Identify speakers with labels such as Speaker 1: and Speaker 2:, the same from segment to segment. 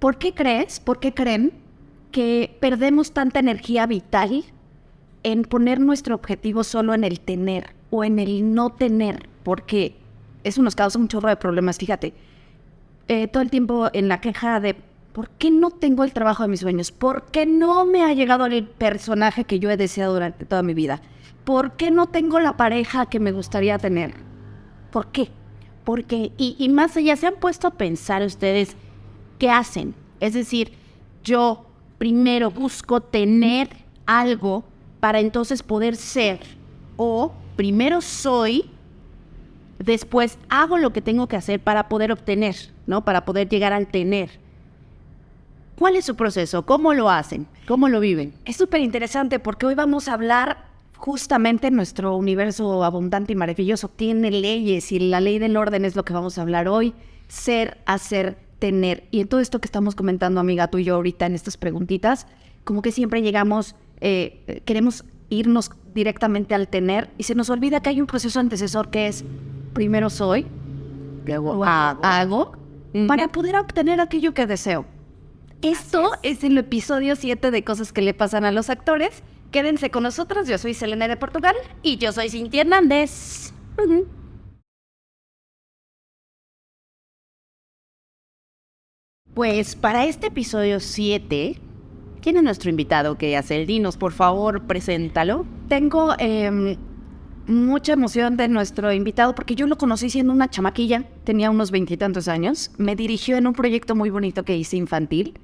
Speaker 1: ¿Por qué creen que perdemos tanta energía vital en poner nuestro objetivo solo en el tener o en el no tener? Porque eso nos causa un chorro de problemas, fíjate. Todo el tiempo en la queja de ¿por qué no tengo el trabajo de mis sueños? ¿Por qué no me ha llegado el personaje que yo he deseado durante toda mi vida? ¿Por qué no tengo la pareja que me gustaría tener? ¿Por qué?
Speaker 2: Porque, y más allá, ¿se han puesto a pensar ustedes qué hacen? Es decir, yo primero busco tener algo para entonces poder ser, o primero soy, después hago lo que tengo que hacer para poder obtener, ¿no? Para poder llegar al tener. ¿Cuál es su proceso? ¿Cómo lo hacen? ¿Cómo lo viven?
Speaker 1: Es súper interesante porque hoy vamos a hablar justamente nuestro universo abundante y maravilloso. Tiene leyes y la ley del orden es lo que vamos a hablar hoy. Ser, hacer, tener. Y en todo esto que estamos comentando, amiga, tú y yo ahorita en estas preguntitas, como que siempre llegamos, queremos irnos directamente al tener y se nos olvida que hay un proceso antecesor que es primero soy, luego hago para poder obtener aquello que deseo. Esto es el episodio 7 de Cosas que le pasan a los actores. Quédense con nosotros, yo soy Selena de Portugal.
Speaker 2: Y yo soy Cintia Hernández. Pues para este episodio 7, ¿quién es nuestro invitado que hace el dinos? Por favor, preséntalo.
Speaker 1: Tengo mucha emoción de nuestro invitado porque yo lo conocí siendo una chamaquilla, tenía unos 20 y tantos años. Me dirigió en un proyecto muy bonito que hice infantil.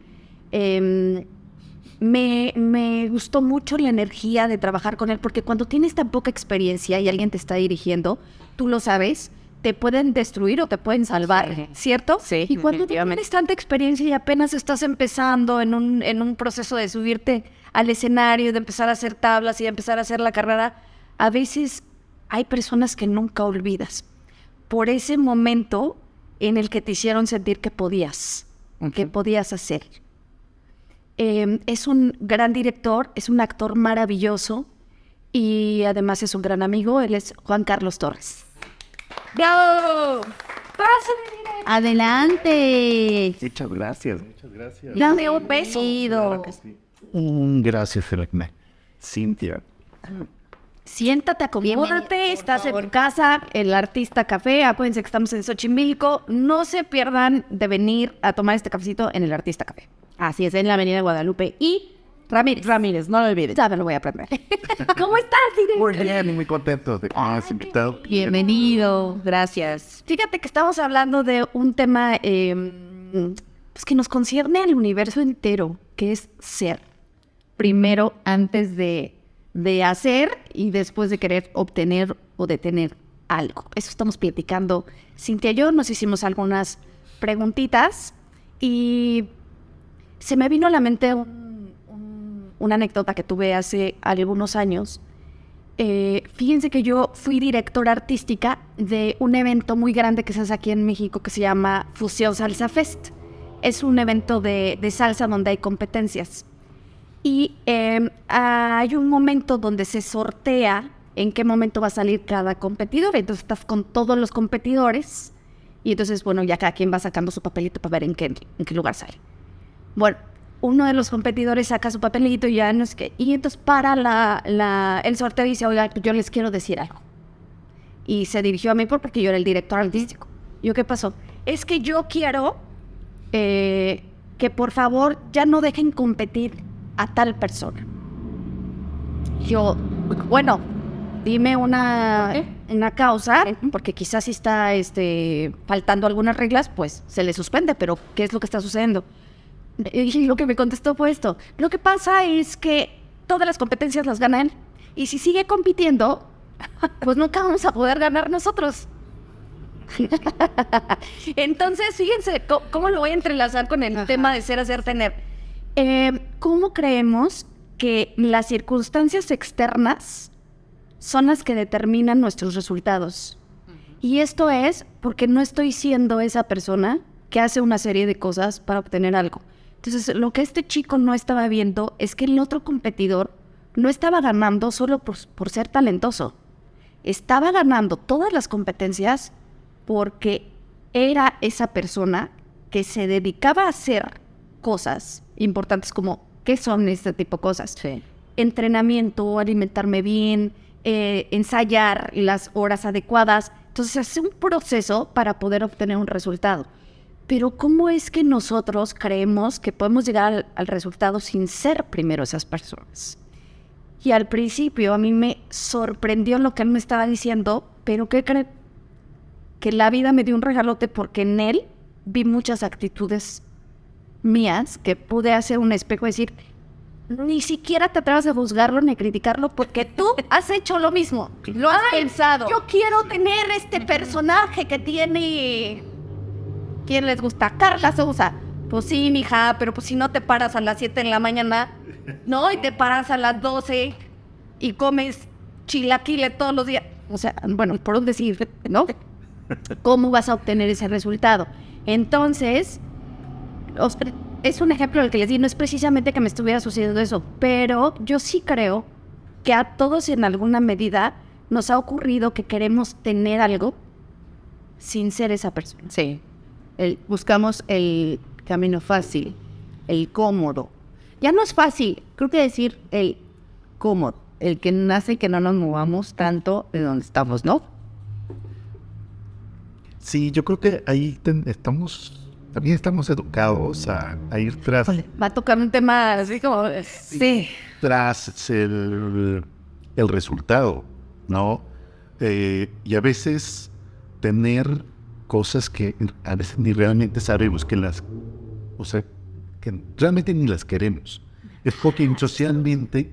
Speaker 1: Me gustó mucho la energía de trabajar con él porque cuando tienes tan poca experiencia y alguien te está dirigiendo, tú lo sabes, te pueden destruir o te pueden salvar, sí. ¿Cierto?
Speaker 2: Sí,
Speaker 1: y cuando tienes tanta experiencia y apenas estás empezando en un proceso de subirte al escenario, de empezar a hacer tablas y de empezar a hacer la carrera, a veces hay personas que nunca olvidas por ese momento en el que te hicieron sentir que podías hacer. Es un gran director, es un actor maravilloso y además es un gran amigo. Él es Juan Carlos Torres.
Speaker 2: ¡Bravo! ¡Adelante!
Speaker 3: Muchas gracias.
Speaker 2: Dame un besito.
Speaker 3: Gracias, Selena. Cintia.
Speaker 1: Siéntate, acomódate, estás en casa, el Artista Café. Acuérdense que estamos en Xochimilco. No se pierdan de venir a tomar este cafecito en el Artista Café.
Speaker 2: Así es, en la avenida Guadalupe y Ramírez, no lo olvides.
Speaker 1: Ya me lo voy a aprender. ¿Cómo estás, Irene?
Speaker 3: Muy bien y muy contento de que me hayas invitado.
Speaker 2: Bienvenido, gracias.
Speaker 1: Fíjate que estamos hablando de un tema pues que nos concierne al universo entero, que es ser. Primero, antes de hacer y después de querer obtener o de tener algo. Eso estamos platicando. Cintia y yo nos hicimos algunas preguntitas y se me vino a la mente una anécdota que tuve hace algunos años. Fíjense que yo fui directora artística de un evento muy grande que se hace aquí en México que se llama Fusión Salsa Fest. Es un evento de salsa donde hay competencias. Y hay un momento donde se sortea en qué momento va a salir cada competidor. Entonces estás con todos los competidores y entonces, bueno, ya cada quien va sacando su papelito para ver en qué lugar sale. Bueno, uno de los competidores saca su papelito y ya no es que... Y entonces para el sorteo dice, oiga, yo les quiero decir algo. Y se dirigió a mí porque yo era el director artístico. ¿Yo qué pasó? Es que yo quiero que por favor ya no dejen competir a tal persona. Yo, bueno, dime una causa, porque quizás si está faltando algunas reglas, pues se le suspende, pero ¿qué es lo que está sucediendo? Y lo que me contestó fue esto. Lo que pasa es que todas las competencias las gana él. Y si sigue compitiendo, pues nunca vamos a poder ganar nosotros. Entonces, fíjense, ¿cómo lo voy a entrelazar con el tema de ser, hacer, tener? ¿Cómo creemos que las circunstancias externas son las que determinan nuestros resultados? Y esto es porque no estoy siendo esa persona que hace una serie de cosas para obtener algo. Entonces, lo que este chico no estaba viendo es que el otro competidor no estaba ganando solo por ser talentoso. Estaba ganando todas las competencias porque era esa persona que se dedicaba a hacer cosas importantes como ¿qué son este tipo de cosas?
Speaker 2: Sí.
Speaker 1: Entrenamiento, alimentarme bien, ensayar las horas adecuadas. Entonces, hace un proceso para poder obtener un resultado. Pero ¿cómo es que nosotros creemos que podemos llegar al resultado sin ser primero esas personas? Y al principio a mí me sorprendió lo que él me estaba diciendo, pero ¿qué creen? Que la vida me dio un regalote porque en él vi muchas actitudes mías que pude hacer un espejo y decir, ni siquiera te atrevas a juzgarlo ni a criticarlo porque tú has hecho lo mismo.
Speaker 2: Lo has pensado.
Speaker 1: Yo quiero tener este personaje que tiene... ¿Quién les gusta? Carla Sousa. Pues sí, mija, pero pues si no te paras a las 7 de la mañana, no, y te paras a las 12 y comes chilaquiles todos los días. O sea, bueno, por decir, ¿no? ¿Cómo vas a obtener ese resultado? Entonces, es un ejemplo del que les di, no es precisamente que me estuviera sucediendo eso, pero yo sí creo que a todos en alguna medida nos ha ocurrido que queremos tener algo sin ser esa persona.
Speaker 2: Sí. Buscamos el camino fácil, el cómodo. Ya no es fácil, creo que decir el cómodo, el que hace que no nos movamos tanto de donde estamos, ¿no?
Speaker 3: Sí, yo creo que ahí también estamos educados a ir tras,
Speaker 1: Va a tocar un tema así como... Sí.
Speaker 3: tras el resultado, ¿no? Y a veces tener cosas que a veces ni realmente sabemos que que realmente ni las queremos. Es porque socialmente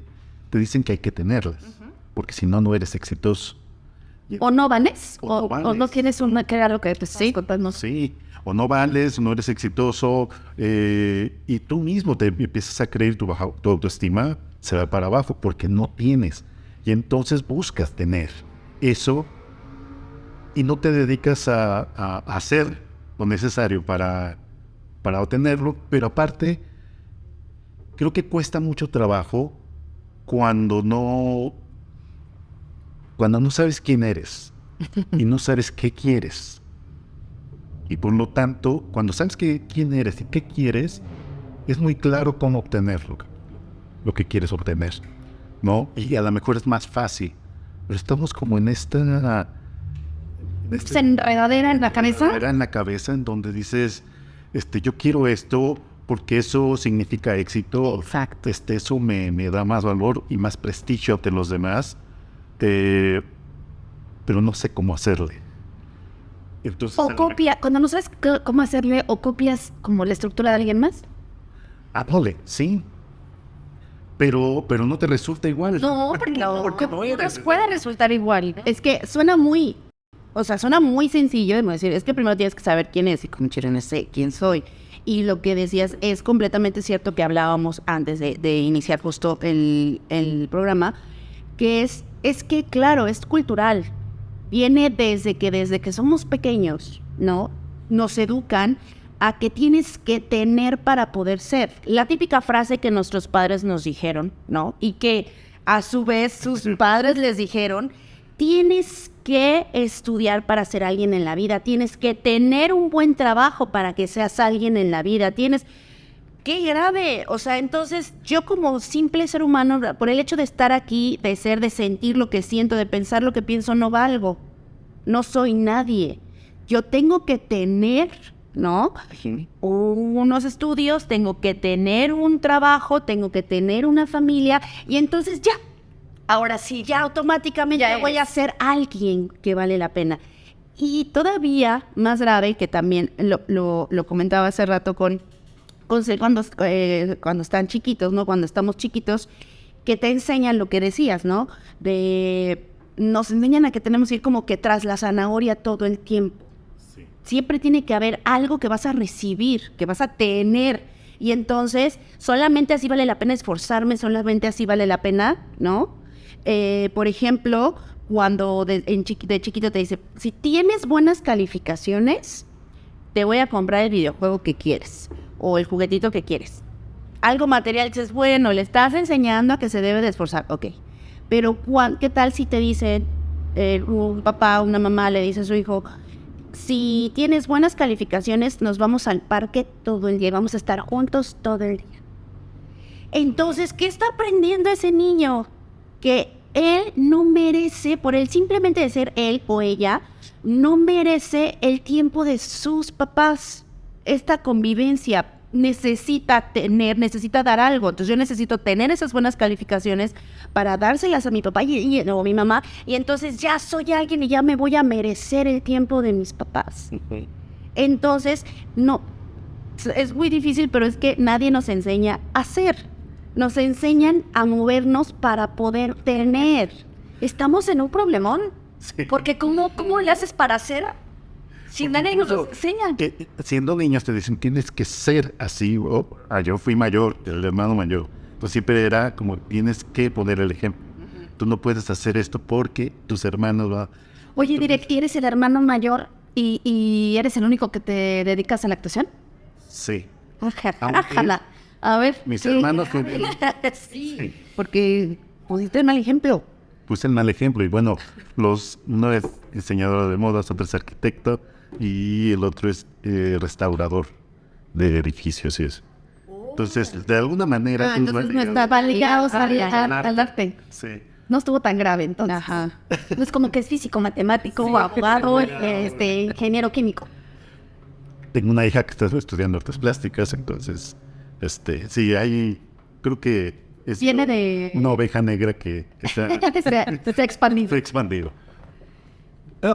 Speaker 3: te dicen que hay que tenerlas, porque si no, no eres exitoso.
Speaker 1: O no vales,
Speaker 3: O no vales.
Speaker 1: o no tienes que era lo que te estás contando.
Speaker 3: Sí, o no vales, o no eres exitoso, y tú mismo te empiezas a creer, tu autoestima se va para abajo porque no tienes. Y entonces buscas tener eso y no te dedicas a hacer lo necesario para obtenerlo, pero aparte, creo que cuesta mucho trabajo cuando no sabes quién eres y no sabes qué quieres. Y por lo tanto, cuando sabes quién eres y qué quieres, es muy claro cómo obtenerlo, lo que quieres obtener, ¿no? Y a lo mejor es más fácil, pero estamos como en esta
Speaker 1: enredadera en la cabeza.
Speaker 3: Era en la cabeza en donde dices, yo quiero esto porque eso significa éxito.
Speaker 2: Exacto.
Speaker 3: Eso me da más valor y más prestigio ante los demás, pero no sé cómo hacerle. Entonces,
Speaker 1: Cuando no sabes cómo hacerle, o copias como la estructura de alguien más.
Speaker 3: Ándale, sí. Pero no te resulta igual.
Speaker 1: No, porque no puede resultar igual.
Speaker 2: Es que suena muy sencillo de decir, es que primero tienes que saber quién es y como no sé quién soy. Y lo que decías es completamente cierto que hablábamos antes de iniciar justo el programa, que es que claro, es cultural. Viene desde que somos pequeños, ¿no? Nos educan a que tienes que tener para poder ser. La típica frase que nuestros padres nos dijeron, ¿no? Y que a su vez sus padres les dijeron, tienes que estudiar para ser alguien en la vida, tienes que tener un buen trabajo para que seas alguien en la vida, ¡Qué grave! O sea, entonces yo como simple ser humano, por el hecho de estar aquí, de ser, de sentir lo que siento, de pensar lo que pienso, no valgo. No soy nadie. Yo tengo que tener, ¿no? Unos estudios, tengo que tener un trabajo, tengo que tener una familia y entonces ya. Ahora sí, ya automáticamente voy a ser alguien que vale la pena. Y todavía más grave, que también lo comentaba hace rato cuando están chiquitos, ¿no? Cuando estamos chiquitos, que te enseñan lo que decías, ¿no? Nos enseñan a que tenemos que ir como que tras la zanahoria todo el tiempo. Sí. Siempre tiene que haber algo que vas a recibir, que vas a tener. Y entonces, solamente así vale la pena esforzarme, solamente así vale la pena, ¿no? Por ejemplo, cuando de chiquito te dice, si tienes buenas calificaciones, te voy a comprar el videojuego que quieres o el juguetito que quieres. Algo material, dices, bueno, le estás enseñando a que se debe de esforzar, ok. Pero ¿qué tal si te dicen, un papá o una mamá le dice a su hijo, si tienes buenas calificaciones, nos vamos al parque todo el día, vamos a estar juntos todo el día. Entonces, ¿qué está aprendiendo ese niño? Que él no merece, por el simplemente de ser él o ella, no merece el tiempo de sus papás. Esta convivencia necesita dar algo. Entonces yo necesito tener esas buenas calificaciones para dárselas a mi papá o a mi mamá. Y entonces ya soy alguien y ya me voy a merecer el tiempo de mis papás. Entonces, no, es muy difícil, pero es que nadie nos enseña a hacer. Nos enseñan a movernos para poder tener.
Speaker 1: Estamos en un problemón.
Speaker 3: Sí.
Speaker 1: Porque ¿cómo le haces para hacer si nadie nos lo enseña?
Speaker 3: Que, siendo niños te dicen, tienes que ser así. Yo fui mayor, el hermano mayor. Pues siempre era como, tienes que poner el ejemplo. Tú no puedes hacer esto porque tus hermanos van...
Speaker 1: Oye, Direct, ¿eres el hermano mayor y eres el único que te dedicas a la actuación?
Speaker 3: Sí.
Speaker 1: Ojalá. A ver.
Speaker 3: Mis hermanos...
Speaker 1: Sí.
Speaker 2: Porque pusiste el mal ejemplo.
Speaker 3: Puse el mal ejemplo y bueno, uno es diseñador de modas, otro es arquitecto y el otro es restaurador de edificios y eso. Entonces, de alguna manera...
Speaker 1: Entonces no estaban ligados al arte.
Speaker 3: Sí.
Speaker 1: No estuvo tan grave entonces.
Speaker 2: Ajá.
Speaker 1: No es como que es físico, matemático, abogado, ingeniero químico.
Speaker 3: Tengo una hija que está estudiando artes plásticas, entonces, sí, creo que es
Speaker 1: Viene de...
Speaker 3: una oveja negra que
Speaker 1: se ha expandido.
Speaker 3: fue expandido.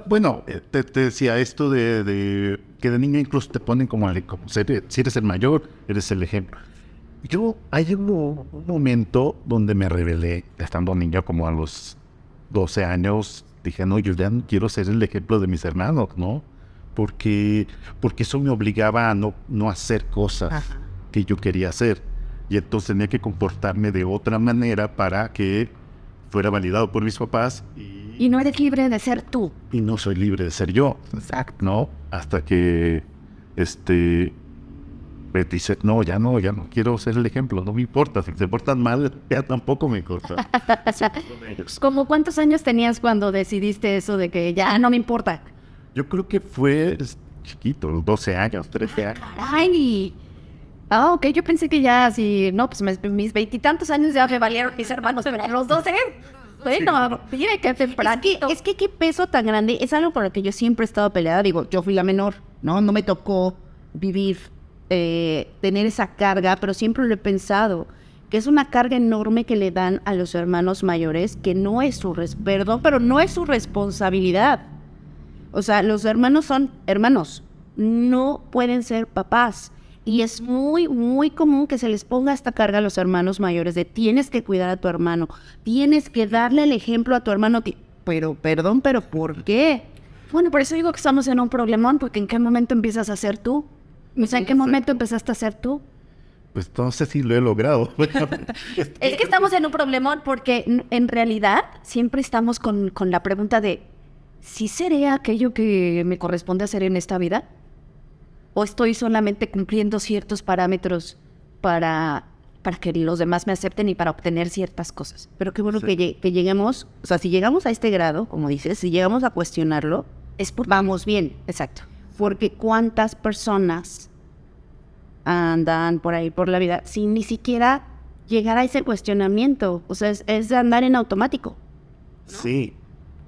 Speaker 3: Bueno, te decía esto de que de niño incluso te ponen como si eres el mayor, eres el ejemplo. Hay un momento donde me rebelé, estando niño como a los 12 años, dije, no, yo ya no quiero ser el ejemplo de mis hermanos, ¿no? Porque eso me obligaba a no hacer cosas que yo quería hacer. Y entonces tenía que comportarme de otra manera para que fuera validado por mis papás.
Speaker 1: Y no eres libre de ser tú.
Speaker 3: Y no soy libre de ser yo.
Speaker 1: Exacto.
Speaker 3: ¿No? Hasta que, me dice, no quiero ser el ejemplo, no me importa. Si se portan mal, ya tampoco me importa.
Speaker 1: ¿Cómo cuántos años tenías cuando decidiste eso de que ya no me importa?
Speaker 3: Yo creo que fue chiquito, 12 años, 13 años.
Speaker 1: ¡Ay! Ok, yo pensé que ya así, no, pues mis veintitantos años ya me valieron mis hermanos, pero a los 12, bueno, mire qué tempranito.
Speaker 2: Es que qué peso tan grande, es algo por lo que yo siempre he estado peleada. Digo, yo fui la menor, no me tocó vivir, tener esa carga, pero siempre lo he pensado, que es una carga enorme que le dan a los hermanos mayores, que no es pero no es su responsabilidad. O sea, los hermanos son hermanos, no pueden ser papás. Y es muy, muy común que se les ponga esta carga a los hermanos mayores de tienes que cuidar a tu hermano, tienes que darle el ejemplo a tu hermano. Pero ¿por qué?
Speaker 1: Bueno, por eso digo que estamos en un problemón, porque ¿en qué momento empiezas a ser tú? O sea, ¿en qué momento empezaste a ser tú?
Speaker 3: Pues no sé si lo he logrado.
Speaker 1: Es que estamos en un problemón porque en realidad siempre estamos con la pregunta de ¿sí seré aquello que me corresponde hacer en esta vida? ¿O estoy solamente cumpliendo ciertos parámetros para que los demás me acepten y para obtener ciertas cosas?
Speaker 2: Pero qué bueno que lleguemos, o sea, si llegamos a este grado, como dices, si llegamos a cuestionarlo, vamos bien.
Speaker 1: Exacto.
Speaker 2: Porque cuántas personas andan por ahí por la vida sin ni siquiera llegar a ese cuestionamiento. O sea, es de andar en automático,
Speaker 3: ¿no? Sí.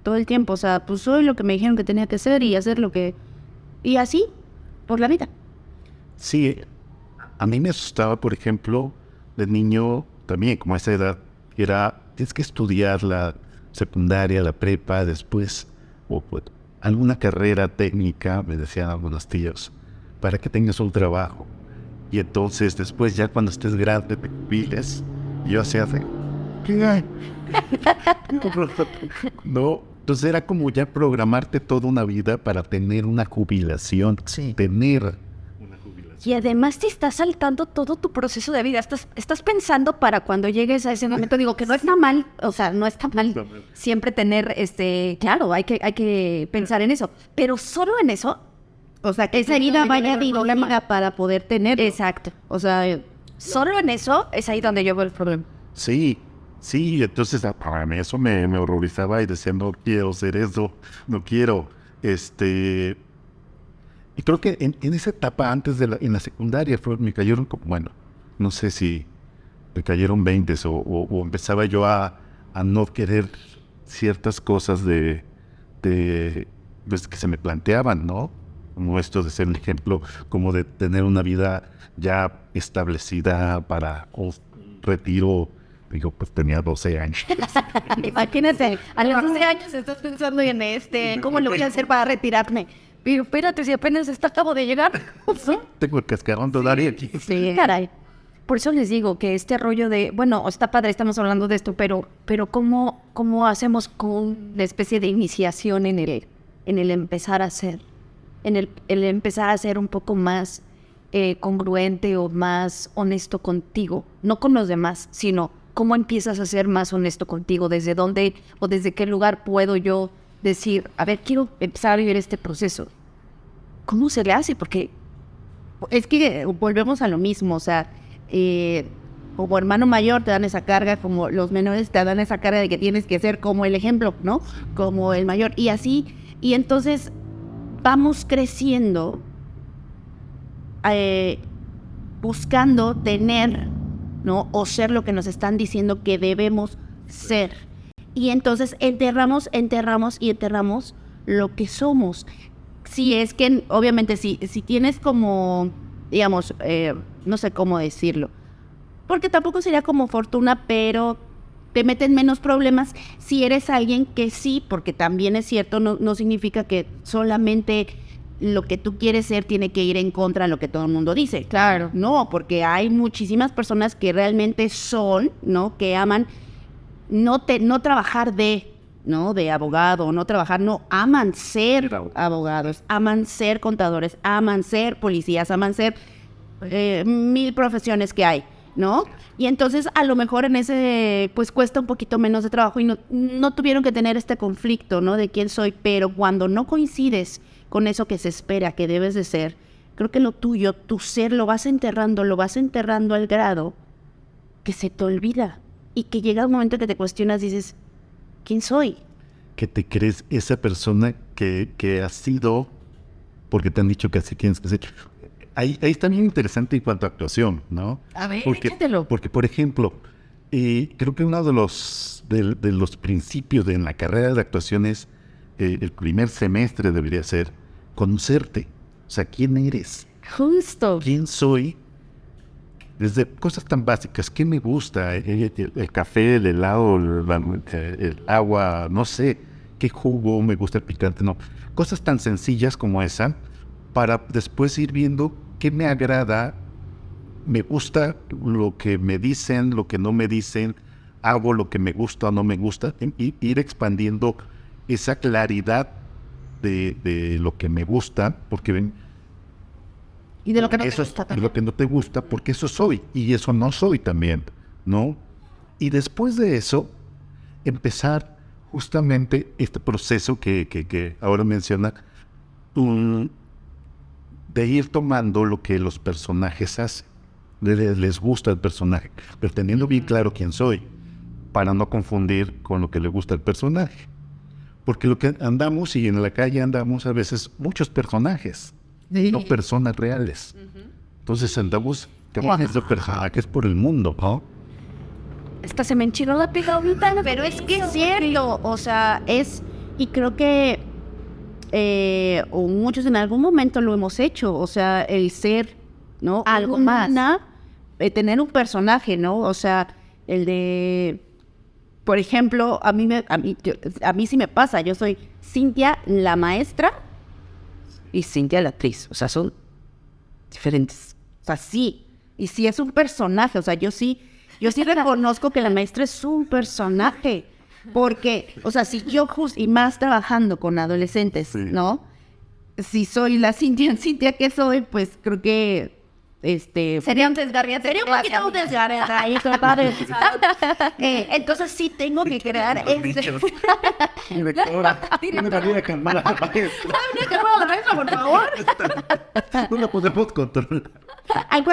Speaker 2: Todo el tiempo, o sea, pues soy lo que me dijeron que tenía que hacer y hacer lo que... Y así, por la vida.
Speaker 3: Sí, a mí me asustaba, por ejemplo, de niño, también como a esa edad, tienes que estudiar la secundaria, la prepa, después, o pues, alguna carrera técnica, me decían algunos tíos, para que tengas un trabajo. Y entonces, después, ya cuando estés grande, te jubiles, yo hacía ¿qué hay? No, entonces era como ya programarte toda una vida para tener una jubilación, tener una jubilación.
Speaker 1: Y además te estás saltando todo tu proceso de vida, estás pensando para cuando llegues a ese momento, digo que no está mal, o sea, no está mal siempre tener, claro, hay que pensar en eso, pero solo en eso,
Speaker 2: o sea, que esa herida vaya de problema para poder tener.
Speaker 1: Exacto,
Speaker 2: o sea,
Speaker 1: solo en eso es ahí donde yo veo el problema.
Speaker 3: Sí, entonces para mí eso me horrorizaba y decía, no quiero ser eso, no quiero. Y creo que en esa etapa, antes en la secundaria, me cayeron como, bueno, no sé si me cayeron 20 o empezaba yo a no querer ciertas cosas pues, que se me planteaban, ¿no? Como esto de ser un ejemplo, como de tener una vida ya establecida para un retiro. Digo, pues tenía 12 años.
Speaker 1: Imagínate, a los 12 años estás pensando en ¿cómo lo voy a hacer para retirarme? Pero espérate, si apenas acabo de llegar.
Speaker 3: Tengo el cascarón todavía aquí.
Speaker 1: Sí, caray. Por eso les digo que este rollo de, bueno, está padre, estamos hablando de esto, pero ¿cómo hacemos con una especie de iniciación en el empezar a ser? En el empezar a ser un poco más congruente o más honesto contigo, no con los demás, sino cómo empiezas a ser más honesto contigo, desde dónde o desde qué lugar puedo yo decir, a ver, quiero empezar a vivir este proceso. ¿Cómo se le hace? Porque
Speaker 2: es que volvemos a lo mismo, o sea, como hermano mayor te dan esa carga, como los menores te dan esa carga de que tienes que ser como el ejemplo, ¿no? Como el mayor, y así, y entonces vamos creciendo buscando tener, ¿no? O ser lo que nos están diciendo que debemos ser. Y entonces enterramos lo que somos. Si es que, obviamente, si tienes como, digamos, no sé cómo decirlo, porque tampoco sería como fortuna, pero te meten menos problemas si eres alguien que sí, porque también es cierto, no significa que solamente lo que tú quieres ser tiene que ir en contra de lo que todo el mundo dice.
Speaker 1: Claro.
Speaker 2: No, porque hay muchísimas personas que realmente son, ¿no? Que aman no trabajar de abogado, aman ser abogados, aman ser contadores, aman ser policías, aman ser 1000 profesiones que hay, ¿no? Y entonces a lo mejor en ese pues cuesta un poquito menos de trabajo y no tuvieron que tener este conflicto, ¿no? De quién soy, pero cuando no coincides con eso que se espera que debes de ser, creo que lo tuyo, tu ser, lo vas enterrando al grado que se te olvida y que llega un momento que te cuestionas y dices, ¿quién soy?
Speaker 3: Que te crees esa persona que has sido porque te han dicho que así tienes que ser. Ahí está bien interesante en cuanto a actuación, ¿no?
Speaker 1: A ver,
Speaker 3: échatelo. Porque, por ejemplo, creo que uno de los principios en la carrera de actuación es el primer semestre debería ser conocerte. O sea, ¿quién eres?
Speaker 1: Justo.
Speaker 3: ¿Quién soy? Desde cosas tan básicas, ¿qué me gusta? El café, el helado, el agua, no sé, qué jugo, me gusta el picante, no. Cosas tan sencillas como esa, para después ir viendo qué me agrada, me gusta lo que me dicen, lo que no me dicen, hago lo que me gusta o no me gusta, y ir expandiendo esa claridad de lo que me gusta, porque ven,
Speaker 2: y de lo que no
Speaker 3: eso
Speaker 2: te gusta
Speaker 3: es lo que no te gusta, porque eso soy, y eso no soy también, ¿no? Y después de eso, empezar justamente este proceso que ahora menciona, de ir tomando lo que los personajes hacen. Les gusta el personaje, pero teniendo bien claro quién soy, para no confundir con lo que le gusta al personaje. Porque lo que andamos, y en la calle andamos a veces muchos personajes, no personas reales. Entonces andamos de personajes por el mundo, ¿no?
Speaker 1: Esta se me enchiló la piel ahorita,
Speaker 2: pero es que es cierto, o sea, y creo que o muchos en algún momento lo hemos hecho, o sea, el ser, ¿no?
Speaker 1: Algo más.
Speaker 2: Tener un personaje, ¿no? O sea, el de, por ejemplo, a mí sí me pasa, yo soy Cintia la maestra y Cintia la actriz, o sea, son diferentes, o sea, sí, y sí es un personaje, o sea, yo sí reconozco que la maestra es un personaje, porque, o sea, si yo y más trabajando con adolescentes, sí, ¿no? Si soy la Cintia que soy, pues creo que
Speaker 1: sería un desgarriate.
Speaker 2: Sería un poquito un desgarriate ahí, entonces sí tengo que crear
Speaker 3: Directora, tiene una vida calmada a la maestra.
Speaker 2: la maestra, por favor.
Speaker 3: No la podemos controlar.
Speaker 2: Algo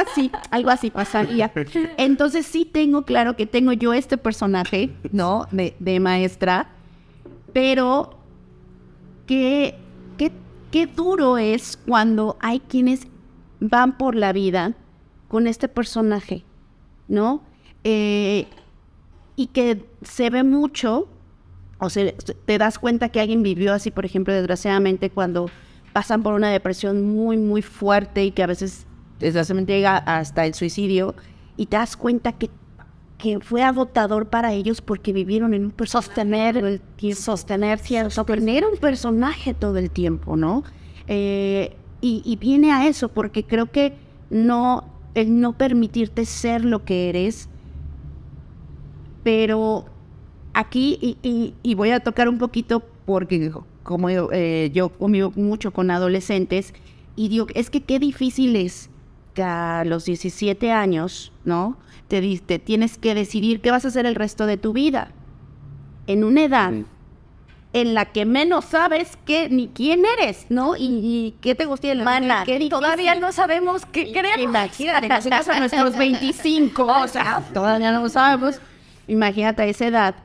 Speaker 2: así pasaría. Entonces sí tengo claro que tengo yo este personaje, ¿no? De maestra, pero ¿qué qué duro es cuando hay quienes van por la vida con este personaje, ¿no? Y que se ve mucho, o sea, te das cuenta que alguien vivió así, por ejemplo, desgraciadamente, cuando pasan por una depresión muy, muy fuerte y que a veces, desgraciadamente, llega hasta el suicidio, y te das cuenta que fue agotador para ellos porque vivieron en un sostener un personaje todo el tiempo, ¿no? Y viene a eso, porque creo que el no permitirte ser lo que eres, pero aquí, y voy a tocar un poquito porque como yo convivo mucho con adolescentes, y digo, es que qué difícil es que a los 17 años, ¿no? Te tienes que decidir qué vas a hacer el resto de tu vida. En una edad en la que menos sabes ni quién eres, ¿no? Y qué te gustaría.
Speaker 1: Mana, todavía no sabemos qué queremos.
Speaker 2: Imagínate, a nuestros 25, o sea, todavía no sabemos. Imagínate a esa edad.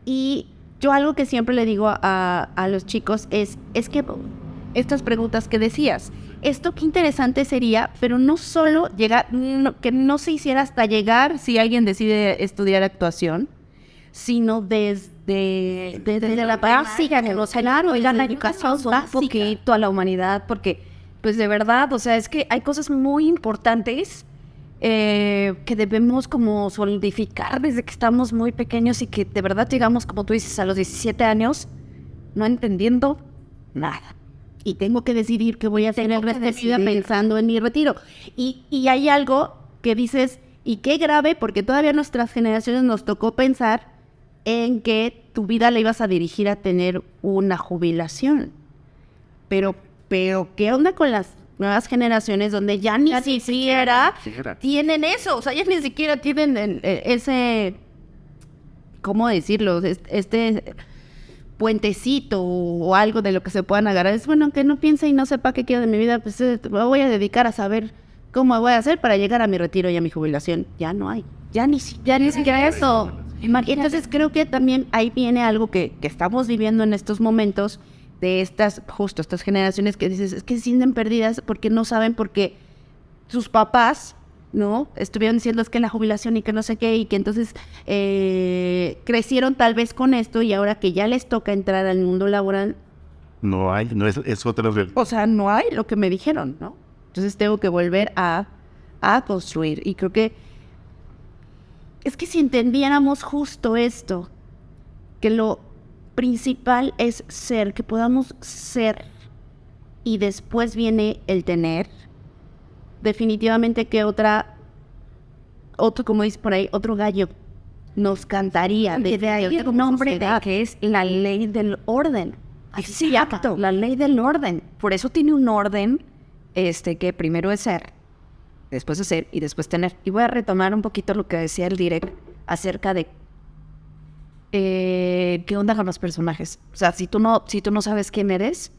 Speaker 2: Y yo algo que siempre le digo a los chicos es que estas preguntas que decías, esto qué interesante sería, pero no solo llegar, que no se hiciera hasta llegar si alguien decide estudiar actuación, sino desde la básica, en los escenarios, la educación
Speaker 1: un poquito a la humanidad, porque pues de verdad, o sea, es que hay cosas muy importantes que debemos como solidificar desde que estamos muy pequeños y que de verdad llegamos, como tú dices, a los 17 años no entendiendo nada.
Speaker 2: Y tengo que decidir qué voy a hacer el resto de mi vida pensando en mi retiro. Y hay algo que dices, y qué grave, porque todavía nuestras generaciones nos tocó pensar en que tu vida la ibas a dirigir a tener una jubilación. Pero ¿qué onda con las nuevas generaciones donde ya ni siquiera tienen eso? O sea, ya ni siquiera tienen ese, ¿cómo decirlo? Este puentecito o algo de lo que se puedan agarrar. Es bueno, aunque no piense y no sepa qué quiero de mi vida, pues me voy a dedicar a saber cómo voy a hacer para llegar a mi retiro y a mi jubilación. Ya no hay. Ya ni siquiera eso. Entonces creo que también ahí viene algo que estamos viviendo en estos momentos de estas generaciones que dices, es que se sienten perdidas porque no saben, porque sus papás, ¿no? Estuvieron diciendo es que la jubilación y que no sé qué, y que entonces crecieron tal vez con esto, y ahora que ya les toca entrar al mundo laboral,
Speaker 3: no es otra realidad.
Speaker 2: O sea, no hay lo que me dijeron, ¿no? Entonces tengo que volver a construir, y creo que es que si entendiéramos justo esto, que lo principal es ser, que podamos ser, y después viene el tener, definitivamente que otro, como dice por ahí, otro gallo nos cantaría.
Speaker 1: De ahí el nombre que es la ley del orden. Exacto, la ley del orden. Por eso tiene un orden que primero es ser, después es ser y después tener. Y voy a retomar un poquito lo que decía el direct acerca de qué onda con los personajes. O sea, si tú no sabes quién eres,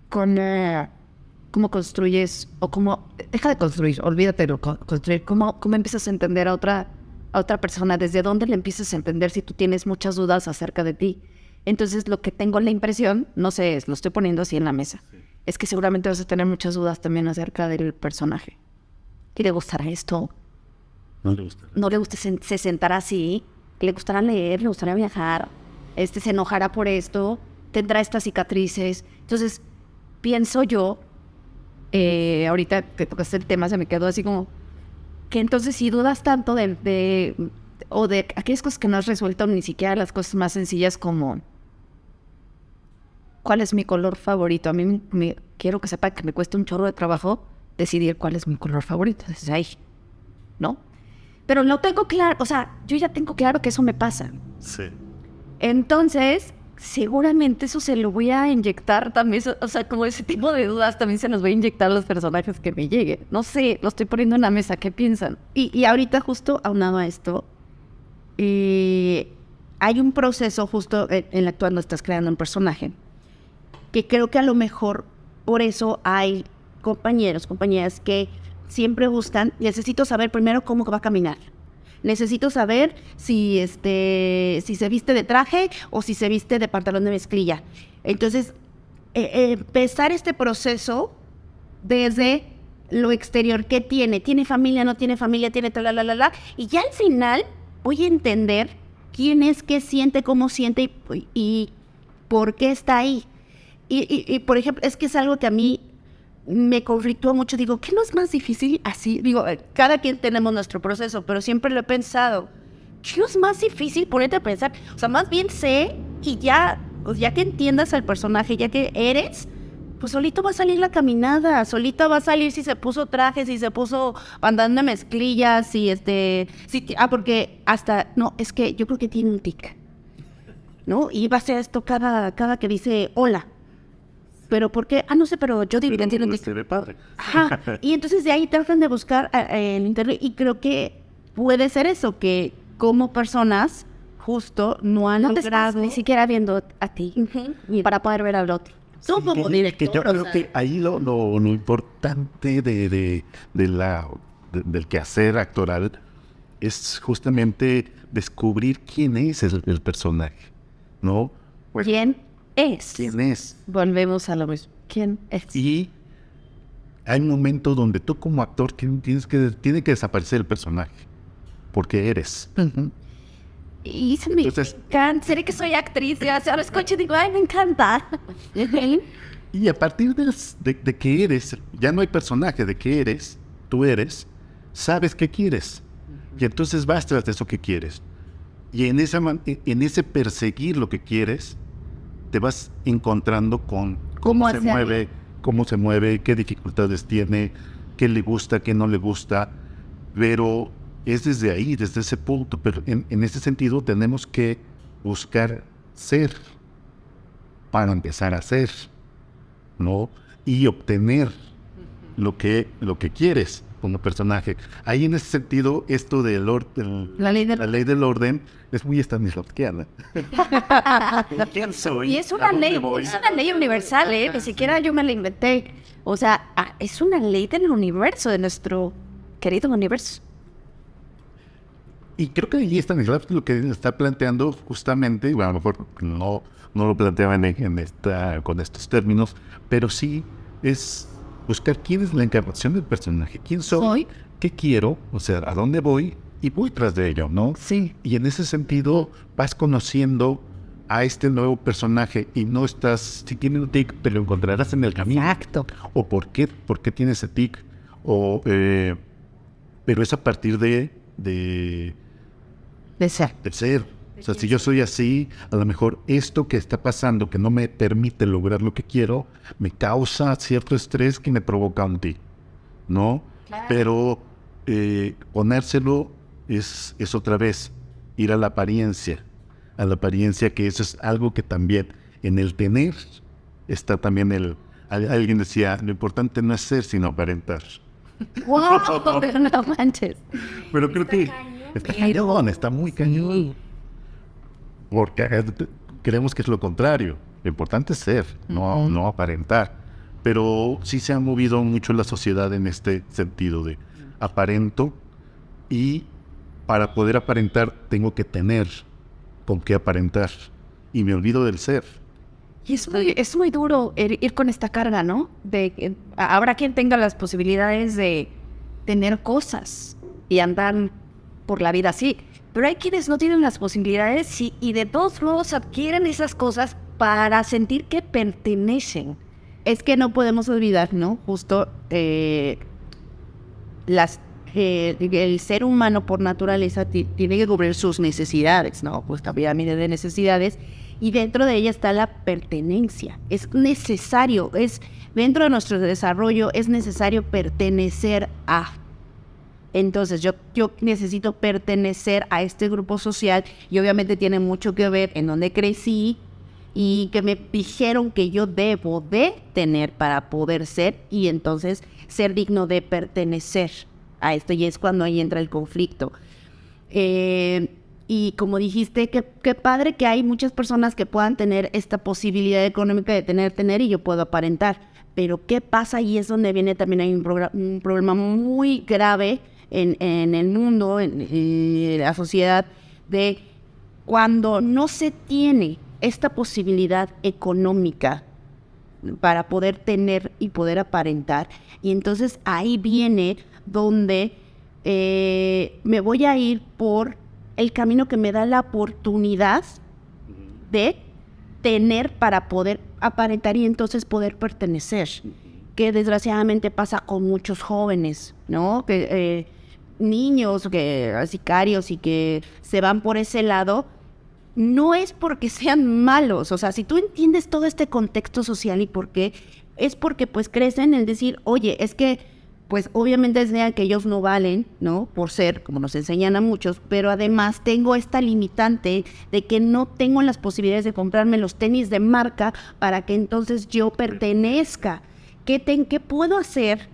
Speaker 1: cómo construyes, o cómo, deja de construir, olvídate de construir, cómo empiezas a entender a otra persona, desde dónde le empiezas a entender si tú tienes muchas dudas acerca de ti. Entonces, lo que tengo la impresión, no sé, lo estoy poniendo así en la mesa, es que seguramente vas a tener muchas dudas también acerca del personaje. ¿Y le gustará esto?
Speaker 3: No le gusta.
Speaker 1: No le gusta, se sentará así, le gustará leer, le gustaría viajar, se enojará por esto, tendrá estas cicatrices. Entonces, pienso yo, ahorita que tocaste el tema, se me quedó así como que entonces si dudas tanto de aquellas cosas que no has resuelto, ni siquiera las cosas más sencillas como ¿cuál es mi color favorito? A mí quiero que sepa que me cuesta un chorro de trabajo decidir cuál es mi color favorito desde ahí, ¿no? Pero no tengo claro, o sea, yo ya tengo claro que eso me pasa.
Speaker 3: Sí.
Speaker 1: Entonces, seguramente eso se lo voy a inyectar también, o sea, como ese tipo de dudas también se los voy a inyectar a los personajes que me lleguen. No sé, lo estoy poniendo en la mesa, ¿qué piensan?
Speaker 2: Y ahorita justo aunado a esto, hay un proceso justo en la cual no estás creando un personaje, que creo que a lo mejor por eso hay compañeros, compañeras que siempre buscan, necesito saber primero cómo va a caminar. Necesito saber si se viste de traje o si se viste de pantalón de mezclilla. Entonces, empezar este proceso desde lo exterior. ¿Qué tiene? ¿Tiene familia? ¿No tiene familia? ¿Tiene tal? Y ya al final voy a entender quién es, qué siente, cómo siente y por qué está ahí. Y, por ejemplo, es que es algo que a mí me conflictúa mucho. Digo, ¿qué no es más difícil así? Digo, cada quien tenemos nuestro proceso, pero siempre lo he pensado. ¿Qué no es más difícil ponerte a pensar? O sea, más bien sé y ya, pues ya que entiendas al personaje, ya que eres, pues solito va a salir la caminada, solito va a salir si se puso traje, si se puso andando de mezclillas, porque no, es que yo creo que tiene un tic, ¿no? Y va a ser esto cada que dice hola. ¿Pero por qué? No sé, pero yo digo que tiene un tic.
Speaker 3: Se ve padre.
Speaker 2: Ajá, y entonces de ahí tratan de buscar en internet y creo que puede ser eso, que como personas justo no han
Speaker 1: No te estás
Speaker 2: logrado
Speaker 1: ni siquiera viendo a ti para poder ver al otro.
Speaker 2: Tú como director,
Speaker 3: Que yo
Speaker 2: o
Speaker 3: creo
Speaker 2: sea,
Speaker 3: que ahí lo importante del quehacer actoral es justamente descubrir quién es el personaje, ¿no? Pues,
Speaker 1: ¿Quién es?
Speaker 3: ¿quién es?
Speaker 1: Volvemos a lo mismo. ¿Quién es?
Speaker 3: Y hay momentos donde tú como actor tiene que desaparecer el personaje, porque eres.
Speaker 1: Y se me
Speaker 3: Entonces-
Speaker 1: encanta. Seré que soy actriz. Ya ahora escucho y digo, ay, me encanta.
Speaker 3: Y a partir de que eres, ya no hay personaje, de que eres, tú eres, sabes qué quieres. Y entonces vas tras de eso que quieres. Y en ese perseguir lo que quieres, te vas encontrando con
Speaker 1: ¿Cómo
Speaker 3: se
Speaker 1: hacia
Speaker 3: mueve, qué dificultades tiene, qué le gusta, qué no le gusta. Pero es desde ahí, desde ese punto. Pero en ese sentido tenemos que buscar ser para empezar a ser, ¿no? Y obtener lo que quieres como personaje. Ahí en ese sentido, esto
Speaker 1: La ley del-
Speaker 3: la ley del orden es muy stanislavskiana. ¿Quién soy?
Speaker 1: Y es
Speaker 3: ¿A
Speaker 1: una
Speaker 3: dónde
Speaker 1: ley,
Speaker 3: voy?
Speaker 1: es una ley universal, ¿eh? Ni siquiera yo me la inventé. O sea, es una ley del universo, de nuestro querido universo.
Speaker 3: Y creo que ahí Stanislavski lo que está planteando justamente, bueno, a lo mejor no lo planteaban con estos términos, pero sí es buscar quién es la encarnación del personaje, quién soy, qué quiero, o sea, a dónde voy, y voy tras de ello, ¿no?
Speaker 1: Sí.
Speaker 3: Y en ese sentido vas conociendo a este nuevo personaje y no estás, si tiene un tic, pero lo encontrarás en el camino.
Speaker 1: Exacto.
Speaker 3: O por qué tiene ese tic, pero es a partir de
Speaker 1: ser.
Speaker 3: ser. O sea, si yo soy así, a lo mejor esto que está pasando, que no me permite lograr lo que quiero, me causa cierto estrés que me provoca un tic, ¿no?
Speaker 1: Claro.
Speaker 3: Pero ponérselo es otra vez ir a la apariencia, que eso es algo que también en el tener está también alguien decía, lo importante no es ser, sino aparentar.
Speaker 1: ¡Wow! No manches.
Speaker 3: Pero creo que está cañón, está muy cañón. Porque creemos que es lo contrario. Lo importante es ser, no aparentar. Pero sí se ha movido mucho la sociedad en este sentido de aparento, y para poder aparentar tengo que tener con qué aparentar. Y me olvido del ser.
Speaker 1: Y es muy duro ir con esta carga, ¿no? Habrá quien tenga las posibilidades de tener cosas y andar por la vida así. Pero hay quienes no tienen las posibilidades y de todos modos adquieren esas cosas para sentir que pertenecen.
Speaker 2: es que no podemos olvidar, ¿no? Justo el ser humano por naturaleza tiene que cubrir sus necesidades, ¿no? Pues la pirámide de necesidades, y dentro de ella está la pertenencia. Es necesario, dentro de nuestro desarrollo es necesario pertenecer a. Entonces yo necesito pertenecer a este grupo social, y obviamente tiene mucho que ver en donde crecí y que me dijeron que yo debo de tener para poder ser, y entonces ser digno de pertenecer a esto, y es cuando ahí entra el conflicto. Y como dijiste, qué padre que hay muchas personas que puedan tener esta posibilidad económica de tener, y yo puedo aparentar. Pero ¿qué pasa? Y es donde viene también, hay un problema muy grave en el mundo, en la sociedad, de cuando no se tiene esta posibilidad económica para poder tener y poder aparentar. Y entonces ahí viene donde me voy a ir por el camino que me da la oportunidad de tener para poder aparentar y entonces poder pertenecer, que desgraciadamente pasa con muchos jóvenes, ¿no? Que niños, sicarios y que se van por ese lado. No es porque sean malos, o sea, si tú entiendes todo este contexto social y por qué, es porque pues crecen en decir, oye, es que pues obviamente enseñan que ellos no valen, ¿no? Por ser, como nos enseñan a muchos, pero además tengo esta limitante de que no tengo las posibilidades de comprarme los tenis de marca para que entonces yo pertenezca. ¿Qué puedo hacer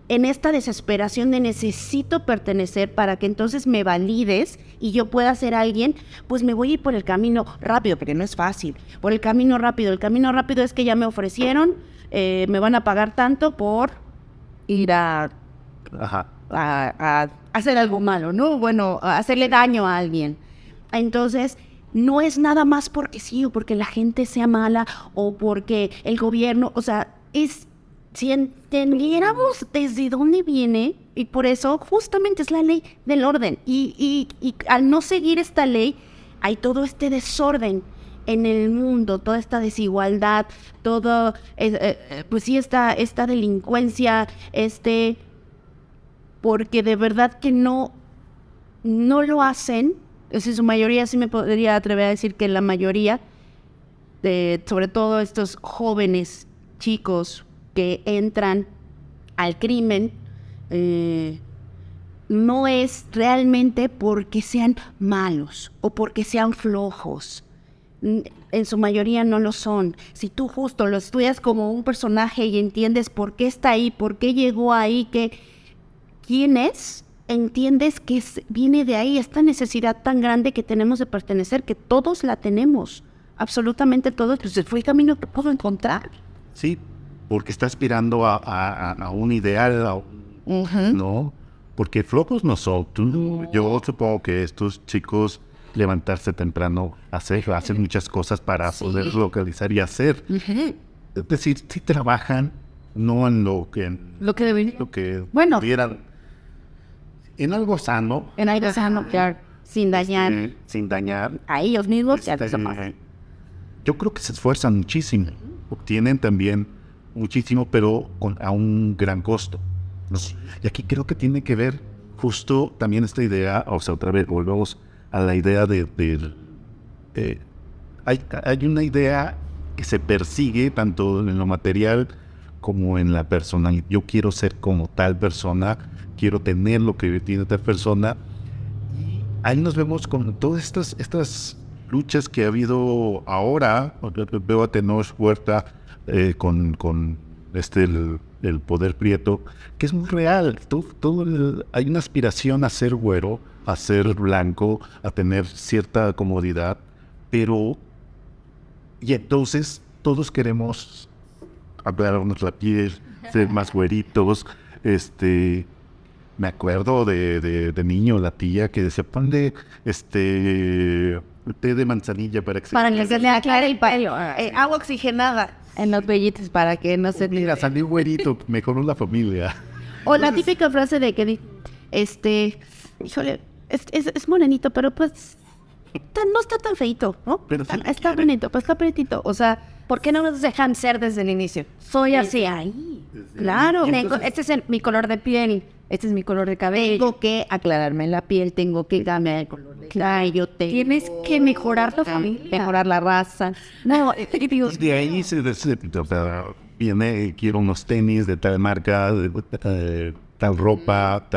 Speaker 2: en esta desesperación de necesito pertenecer para que entonces me valides y yo pueda ser alguien? Pues me voy a ir por el camino rápido, porque no es fácil. Por el camino rápido. El camino rápido es que ya me ofrecieron, me van a pagar tanto por ir a hacer algo malo, ¿no? Bueno, a hacerle daño a alguien. Entonces, no es nada más porque sí, o porque la gente sea mala, o porque el gobierno, o sea, si entendiéramos desde dónde viene, y por eso justamente es la ley del orden, y al no seguir esta ley, hay todo este desorden en el mundo, toda esta desigualdad, todo, pues sí, esta delincuencia, porque de verdad que no lo hacen. En su mayoría, sí me podría atrever a decir que la mayoría, sobre todo estos jóvenes chicos que entran al crimen, no es realmente porque sean malos o porque sean flojos. En su mayoría no lo son. Si tú justo lo estudias como un personaje y entiendes por qué está ahí, por qué llegó ahí, quién es, entiendes que viene de ahí esta necesidad tan grande que tenemos de pertenecer, que todos la tenemos, absolutamente todos. Pues fue el camino que puedo encontrar.
Speaker 3: Sí, porque está aspirando a un ideal, ¿no? Porque flojos no son. Yo supongo que estos chicos levantarse temprano, hacen muchas cosas para poder localizar y hacer. Es decir, si trabajan, no en lo que tuvieran, en algo sano.
Speaker 2: En algo sano, claro, sin dañar.
Speaker 3: Sin dañar.
Speaker 2: A ellos mismos.
Speaker 3: Yo creo que se esfuerzan muchísimo. Obtienen también muchísimo, pero a un gran costo, ¿no? Sí. Y aquí creo que tiene que ver justo también esta idea, o sea, otra vez volvemos a la idea hay una idea que se persigue tanto en lo material como en la personalidad. Yo quiero ser como tal persona, quiero tener lo que tiene tal persona. Y ahí nos vemos con todas estas luchas que ha habido ahora. Veo a Tenoch Huerta con el poder prieto, que es muy real. Hay una aspiración a ser güero, a ser blanco, a tener cierta comodidad, y entonces todos queremos aclararnos la piel, ser más güeritos. Me acuerdo de niño, la tía que decía, ponle té de manzanilla para que
Speaker 2: se le aclare el pelo, agua oxigenada en los vellitos para que no se...
Speaker 3: Mira, salió güerito, mejoró la familia.
Speaker 2: O la típica frase de que híjole, es morenito, pero pues no está tan feito, ¿no?
Speaker 3: Pero
Speaker 2: está bonito, pues está pretito. O sea, ¿por qué no nos dejan ser desde el inicio? Soy así, ahí. Claro. Este es mi color de piel, este es mi color de cabello. Tengo que aclararme la piel, tengo que cambiar el color de cabello.
Speaker 1: Tienes que mejorar la familia.
Speaker 2: Mejorar la raza.
Speaker 1: No,
Speaker 3: de ahí viene, quiero unos tenis de tal marca, de tal ropa,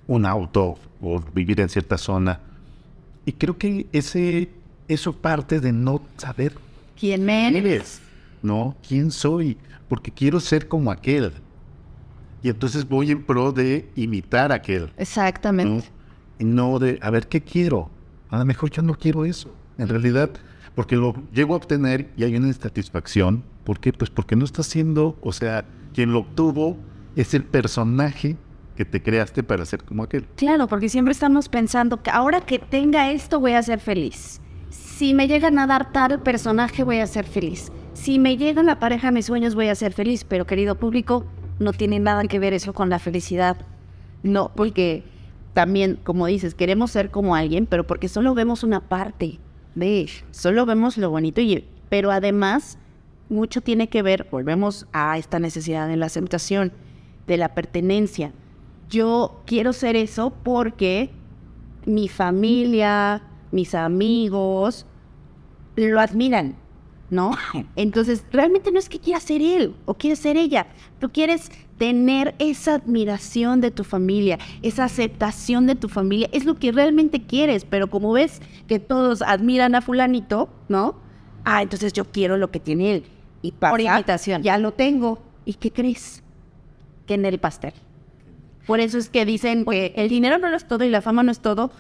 Speaker 3: un auto, o vivir en cierta zona. Y creo que eso parte de no saber
Speaker 1: quién eres,
Speaker 3: ¿no? ¿Quién soy? Porque quiero ser como aquel. Y entonces voy en pro de imitar a aquel.
Speaker 1: Exactamente.
Speaker 3: ¿No? Y no de, a ver, ¿qué quiero? A lo mejor yo no quiero eso. En realidad, porque lo llego a obtener y hay una insatisfacción. ¿Por qué? Pues porque no está siendo, o sea, quien lo obtuvo es el personaje que te creaste para ser como aquel.
Speaker 1: Claro, porque siempre estamos pensando que ahora que tenga esto voy a ser feliz. Si me llegan a dar tal personaje voy a ser feliz. si me llega la pareja a mis sueños voy a ser feliz, pero querido público, no tiene nada que ver eso con la felicidad.
Speaker 2: No, porque también, como dices, queremos ser como alguien, pero porque solo vemos una parte de, solo vemos lo bonito, pero además mucho tiene que ver, volvemos a esta necesidad de la aceptación, de la pertenencia. Yo quiero ser eso porque mi familia, mis amigos lo admiran, ¿no? Entonces, realmente no es que quieras ser él o quieres ser ella. Tú quieres tener esa admiración de tu familia, esa aceptación de tu familia. Es lo que realmente quieres, pero como ves que todos admiran a fulanito, ¿no? Entonces yo quiero lo que tiene él. Y pasa,
Speaker 1: por imitación.
Speaker 2: Ya lo tengo. ¿Y qué crees? Que en el pastel. Por eso es que dicen que el dinero no lo es todo y la fama no es todo.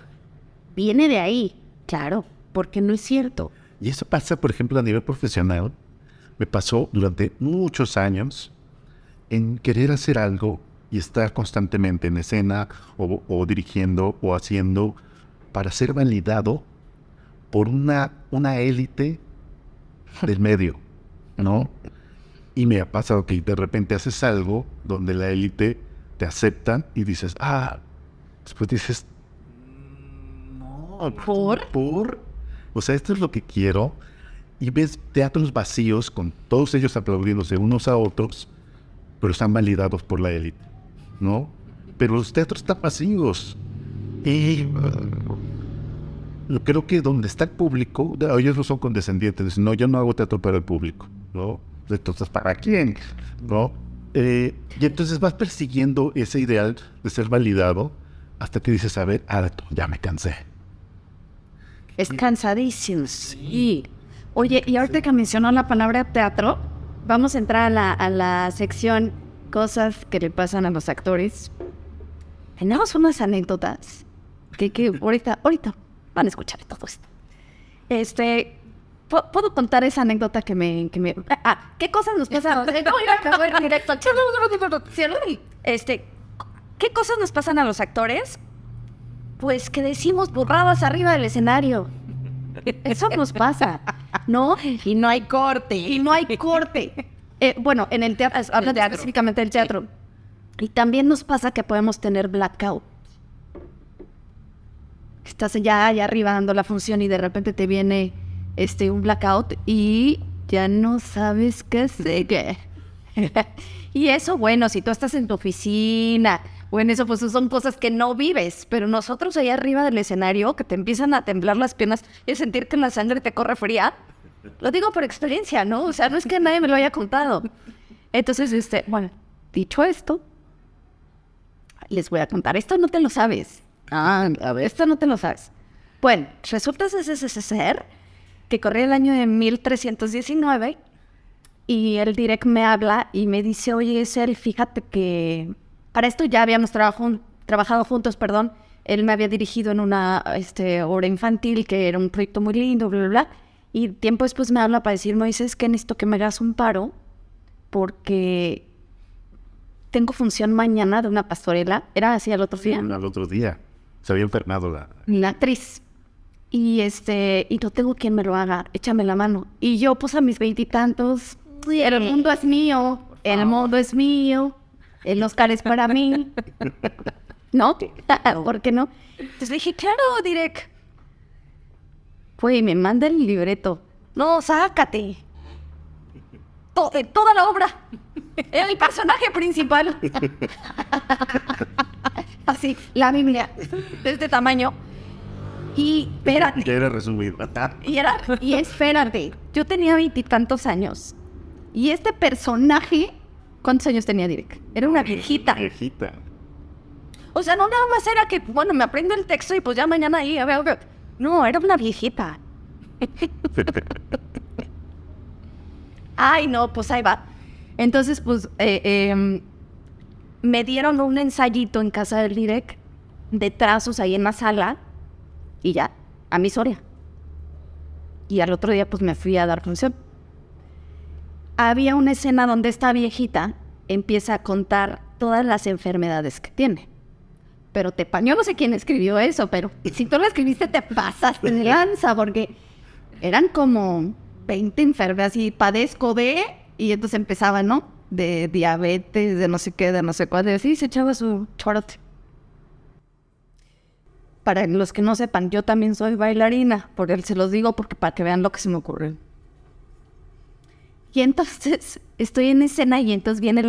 Speaker 2: Viene de ahí, claro, porque no es cierto.
Speaker 3: Y eso pasa, por ejemplo, a nivel profesional. Me pasó durante muchos años en querer hacer algo y estar constantemente en escena o dirigiendo o haciendo para ser validado por una élite del medio, ¿no? Y me ha pasado que de repente haces algo donde la élite te acepta y dices, después dices, no, ¿por? O sea, esto es lo que quiero. Y ves teatros vacíos con todos ellos aplaudiéndose unos a otros, pero están validados por la élite, ¿no? Pero los teatros están vacíos. Y creo que donde está el público, ellos no son condescendientes. Dicen, no, yo no hago teatro para el público, ¿no? Entonces, ¿para quién? ¿No? Y entonces vas persiguiendo ese ideal de ser validado hasta que dices, a ver, ya me cansé.
Speaker 1: Es cansadísimo. Sí. Oye, y ahorita que mencionó la palabra teatro, vamos a entrar a la sección cosas que le pasan a los actores. Tenemos unas anécdotas que ahorita van a escuchar todo esto. ¿Puedo contar esa anécdota que me... ¿qué cosas nos pasan? No, iba a ir directo. ¿Qué cosas nos pasan a los actores? Pues que decimos burradas arriba del escenario. Eso nos pasa, ¿no?
Speaker 2: Y no hay corte.
Speaker 1: Bueno, en el teatro, hablando específicamente del teatro. Y también nos pasa que podemos tener blackout. Estás ya allá arriba dando la función y de repente te viene un blackout y ya no sabes qué hacer. Y eso, bueno, si tú estás en tu oficina o en eso, pues son cosas que no vives. Pero nosotros allá arriba del escenario, que te empiezan a temblar las piernas y sentir que la sangre te corre fría, lo digo por experiencia, ¿no? O sea, no es que nadie me lo haya contado. Entonces, bueno, dicho esto, les voy a contar. Esto no te lo sabes.
Speaker 2: A ver.
Speaker 1: Esto no te lo sabes. Bueno, resulta ser que corría el año de 1319 y el direct me habla y me dice, oye, Sel, fíjate que para esto ya habíamos trabajado juntos, Él me había dirigido en una obra infantil que era un proyecto muy lindo, bla, bla, bla. Y tiempo después me habla para decirme, dice, es que necesito que me hagas un paro porque tengo función mañana de una pastorela. Era así al otro día.
Speaker 3: Al otro día. Se había enfermado
Speaker 1: la actriz. Y no tengo quien me lo haga. Échame la mano. Y yo, pues a mis 20 y tantos, el mundo es mío. El mundo es mío. El Oscar es para mí. ¿No? ¿Por qué no? Entonces le dije, claro, direct. Pues me manda el libreto. No, sácate. Toda la obra. Era el personaje principal. Así, la Biblia. De este tamaño. Y espérate.
Speaker 3: Ya era resumido.
Speaker 1: Y espérate. Yo tenía 20 y tantos años. Y este personaje, ¿cuántos años tenía Direk? Era una viejita. O sea, no nada más era que, bueno, me aprendo el texto y pues ya mañana ahí, a ver. No, era una viejita. Ay, no, pues ahí va. Entonces, pues, me dieron un ensayito en casa del Direk de trazos ahí en la sala y ya, a mi Soria. Y al otro día, pues, me fui a dar función. Había una escena donde esta viejita empieza a contar todas las enfermedades que tiene. Pero yo no sé quién escribió eso, pero si tú lo escribiste te pasaste de lanza, porque eran como 20 enfermedades y padezco de... Y entonces empezaba, ¿no? De diabetes, de no sé qué, de no sé cuál. Y así se echaba su chorote. Para los que no sepan, yo también soy bailarina. Por él se los digo porque para que vean lo que se me ocurre. Y entonces estoy en escena y entonces viene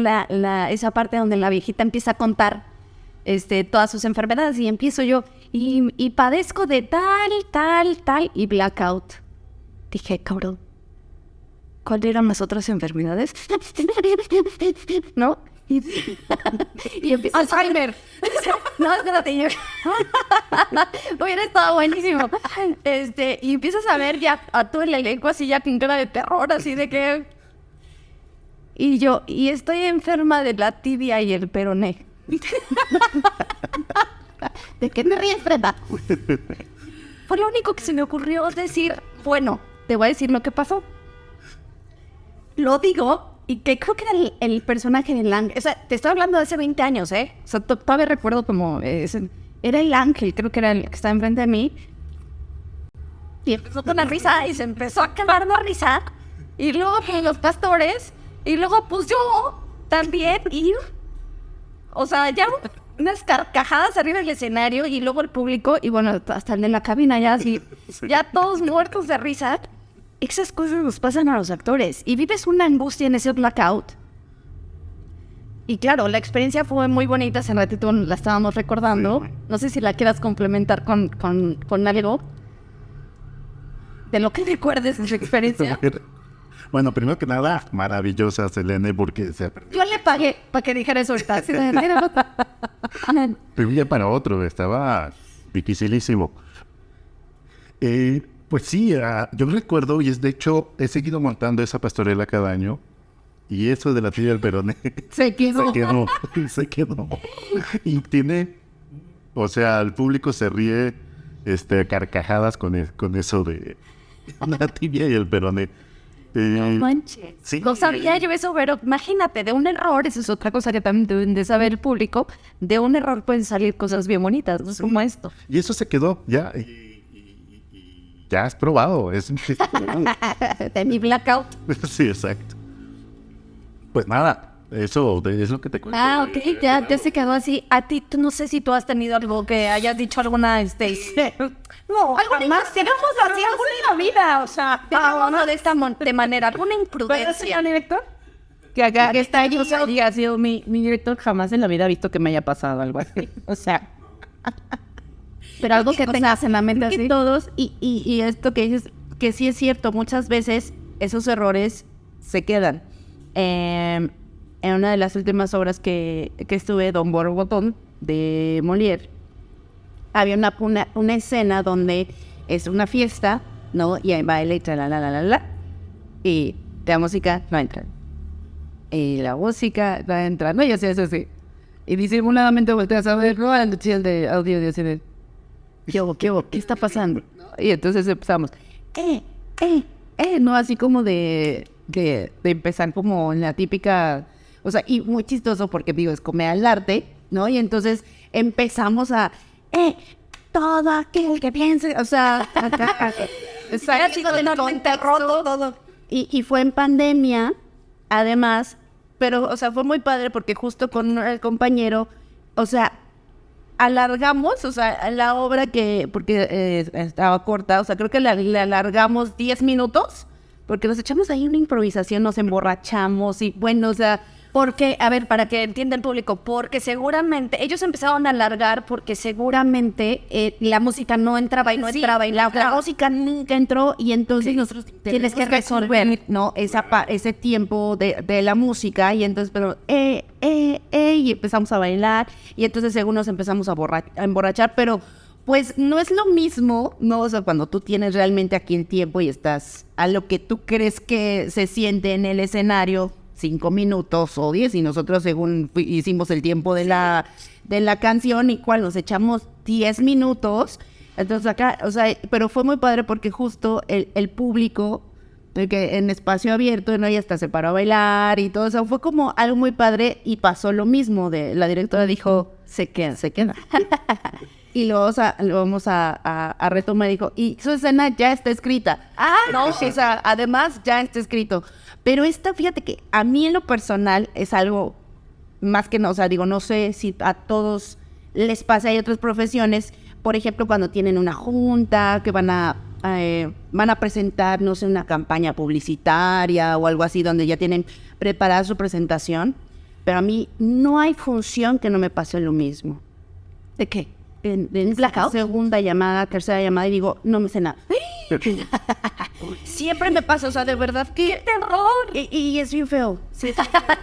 Speaker 1: esa parte donde la viejita empieza a contar todas sus enfermedades y empiezo yo y padezco de tal y blackout. Dije, cabrón, ¿cuáles eran las otras enfermedades? ¿No? Y empiezo Alzheimer. No, espérate. Hubiera estado buenísimo. Y empiezas a ver ya a todo el elenco así ya con cara de terror, así de que... Y estoy enferma de la tibia y el peroné. ¿De qué te ríes, Brenda? Fue lo único que se me ocurrió decir, bueno, te voy a decir lo que pasó. Lo digo, y que creo que era el personaje del ángel. O sea, te estoy hablando de hace 20 años, ¿eh? O sea, todavía recuerdo como... era el ángel, creo que era el que estaba enfrente de mí. Y empezó con la risa, y se empezó a quemar la risa. Y luego pues, los pastores, y luego pues yo también, y... O sea, ya unas carcajadas arriba del escenario, y luego el público, y bueno, hasta el de la cabina ya así, ya todos muertos de risa. Esas cosas nos pasan a los actores y vives una angustia en ese blackout. Y claro, la experiencia fue muy bonita, hace ratito la estábamos recordando. Sí. No sé si la quieras complementar con algo de lo que recuerdes de su experiencia.
Speaker 3: Bueno, primero que nada, maravillosa Selene, porque se
Speaker 1: yo le pagué para que dijera eso ahorita.
Speaker 3: Pero ya para otro, estaba dificilísimo. Pues sí, yo recuerdo, y es de hecho, he seguido montando esa pastorela cada año, y eso de la tibia del peroné
Speaker 1: se quedó.
Speaker 3: Se quedó. Y tiene, o sea, el público se ríe carcajadas con eso de la tibia y el peroné.
Speaker 1: No manches. ¿Sí? No sabía yo eso, pero imagínate, de un error, eso es otra cosa que también deben de saber el público, de un error pueden salir cosas bien bonitas, ¿no? Sí. Como esto.
Speaker 3: Y eso se quedó, ya. Ya has probado, es
Speaker 1: de mi blackout.
Speaker 3: Sí, exacto. Pues nada, eso es lo que te cuento.
Speaker 1: Ah, ok, ya se quedó así. A ti, no sé si tú has tenido algo que hayas dicho alguna, no, algo más, tenemos así alguna vida, o sea, no de esta manera, alguna imprudencia.
Speaker 2: ¿Director? Que está ahí, o sea, ha sido mi director, jamás en la vida ha visto que me haya pasado algo así, o sea...
Speaker 1: Pero algo que tengas en la mente así.
Speaker 2: Todos, y esto que dices, que sí es cierto, muchas veces esos errores se quedan. En una de las últimas obras que estuve, Don Borbotón, de Molière, había una escena donde es una fiesta, ¿no? Y hay baile y la, y la música no entra. Y la música no entra, ¿no? Y así, eso sí. Y disimuladamente volteas a ver, ¿no? Al chill de audio de así de... ¿Qué está pasando? Y entonces empezamos, no, así como de empezar como en la típica, o sea, y muy chistoso porque digo, es comer al arte, ¿no? Y entonces empezamos a, todo aquel que piense, o sea, todo. Y fue en pandemia, además, pero, o sea, fue muy padre porque justo con el compañero, o sea, alargamos, o sea, la obra porque estaba corta, o sea, creo que le alargamos 10 minutos, porque nos echamos ahí una improvisación, nos emborrachamos y bueno, o sea...
Speaker 1: Porque, a ver, para que entienda el público, porque seguramente, ellos empezaron a alargar porque seguramente la música no entraba y no entraba y la
Speaker 2: música nunca entró y entonces nosotros tienes que resolver, ¿no? Ese tiempo de la música y entonces, pero, y empezamos a bailar y entonces según nos empezamos a emborrachar, pero pues no es lo mismo, ¿no? O sea, cuando tú tienes realmente aquí el tiempo y estás a lo que tú crees que se siente en el escenario, 5 minutos o 10, y nosotros según hicimos el tiempo de la canción, y cual nos echamos 10 minutos, entonces acá, o sea, pero fue muy padre porque justo el público, que en espacio abierto, ¿no? Y hasta se paró a bailar y todo, o sea, fue como algo muy padre, y pasó lo mismo, la directora dijo, se queda. Y lo vamos a retomar. Dijo, y su escena ya está escrita. No, o sea, además ya está escrito. Pero fíjate que a mí en lo personal es algo más que no, o sea, digo, no sé si a todos les pasa, hay otras profesiones, por ejemplo, cuando tienen una junta, que van a presentar, no sé, una campaña publicitaria o algo así, donde ya tienen preparada su presentación. Pero a mí no hay función que no me pase lo mismo.
Speaker 1: ¿De qué?
Speaker 2: En
Speaker 1: ¿Blackout?
Speaker 2: segunda llamada, tercera llamada, y digo, no me sé nada. Siempre me pasa, o sea, de verdad que...
Speaker 1: ¡Qué terror!
Speaker 2: Y es bien feo. Sí,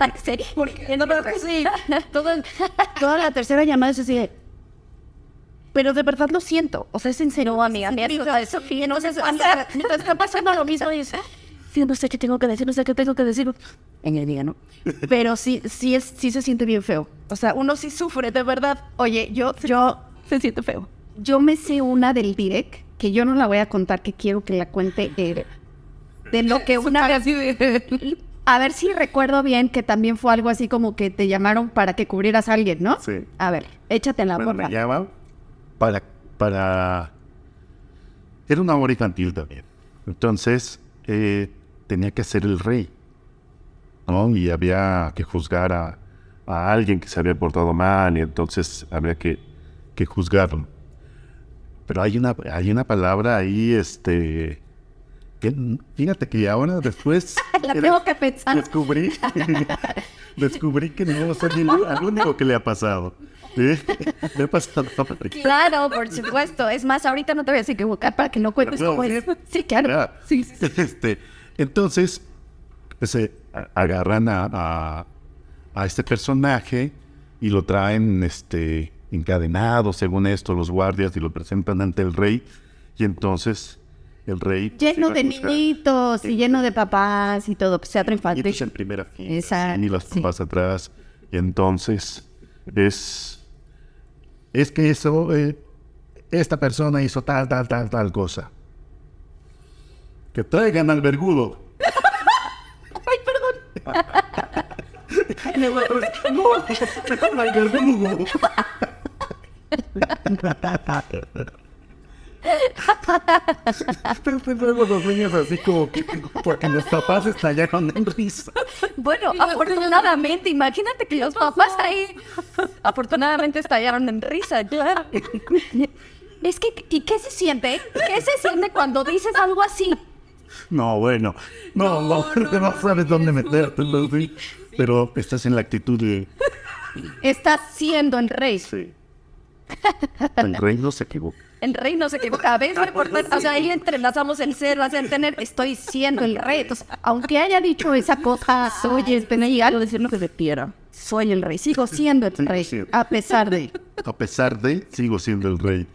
Speaker 1: ¿En serio?
Speaker 2: porque no, pero sí, toda la tercera llamada es así de, pero de verdad lo siento, o sea, es en serio.
Speaker 1: No, amiga,
Speaker 2: Sí,
Speaker 1: mira,
Speaker 2: o sea,
Speaker 1: eso
Speaker 2: y entonces está pasando lo mismo y dice, sí, no sé qué tengo que decir, no sé qué tengo que decir en el día, ¿no? Pero sí se siente bien feo, o sea, uno sí sufre, de verdad.
Speaker 1: Oye, yo
Speaker 2: Se siente feo.
Speaker 1: Yo me sé una del direct, que yo no la voy a contar, que quiero que la cuente de lo que una vez... A ver si recuerdo bien, que también fue algo así como que te llamaron para que cubrieras a alguien, ¿no?
Speaker 3: Sí.
Speaker 1: A ver, échatela,
Speaker 3: Bueno,
Speaker 1: porfa.
Speaker 3: me llaman para... Era una obra infantil también. Entonces, tenía que ser el rey, ¿no? Y había que juzgar a alguien que se había portado mal, y entonces había que juzgarlo. Pero hay una palabra ahí, que fíjate que ahora después
Speaker 1: La tengo que pensar.
Speaker 3: descubrí que no soy el único que le ha pasado. ¿Sí? Le ha pasado.
Speaker 1: Claro, por supuesto. Es más, ahorita no te voy a equivocar para que no cuentes
Speaker 3: No,
Speaker 1: cómo es. Sí, claro.
Speaker 3: Ya.
Speaker 1: Sí, sí.
Speaker 3: Entonces, pues, agarran a este personaje y lo traen encadenado, según esto, los guardias, y lo presentan ante el rey. Y entonces el rey...
Speaker 1: Lleno
Speaker 3: se
Speaker 1: de
Speaker 3: va a juzgar.
Speaker 1: niñitos y lleno de papás y todo, pues teatro
Speaker 3: Y
Speaker 1: infantil.
Speaker 3: entonces en primera fila,
Speaker 1: Exacto,
Speaker 3: y los
Speaker 1: sí.
Speaker 3: papás atrás. Y entonces es que eso, esta persona hizo tal cosa. Que traigan al vergudo.
Speaker 1: Ay, perdón.
Speaker 3: No, al vergudo. Luego los niños así como que porque los papás estallaron en risa.
Speaker 1: Bueno, afortunadamente, imagínate que los papás ahí afortunadamente estallaron en risa, claro. Es que, ¿y qué se siente? ¿Qué se siente cuando dices algo así?
Speaker 3: No, bueno, no sabes dónde meterte, ¿no? Sí. Pero estás en la actitud de...
Speaker 1: Estás siendo el rey.
Speaker 3: Sí. El rey no se equivoca.
Speaker 1: El rey no se equivoca. ¿Ves? O sea, ahí entrelazamos el ser, vas a entender, estoy siendo el rey. Entonces, aunque haya dicho esa cosa, oye, tenía algo decir lo que se quiera. Soy el rey, sigo siendo el rey,
Speaker 3: Sí.
Speaker 1: a pesar de...
Speaker 3: A pesar de, sigo siendo el rey.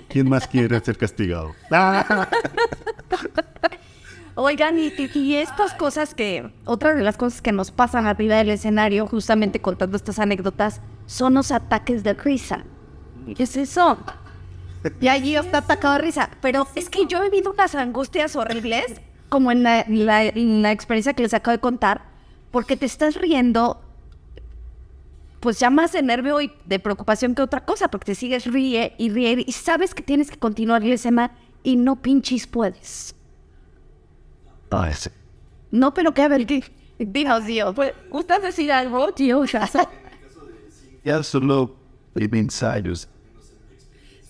Speaker 3: ¿Quién más quiere ser castigado?
Speaker 1: Oigan, y estas cosas otra de las cosas que nos pasan arriba del escenario, justamente contando estas anécdotas, son los ataques de risa. ¿Qué es eso? Y allí está atacado de risa. Pero es que yo he vivido unas angustias horribles, como en la experiencia que les acabo de contar, porque te estás riendo, pues ya más de nervio y de preocupación que otra cosa, porque te sigues ríe y sabes que tienes que continuar la escena y no pinches puedes.
Speaker 3: Ah, ese.
Speaker 1: No, pero que a ver, Dios mío, pues, ¿gustas decir algo, tío?
Speaker 3: Ya solo en ensayos.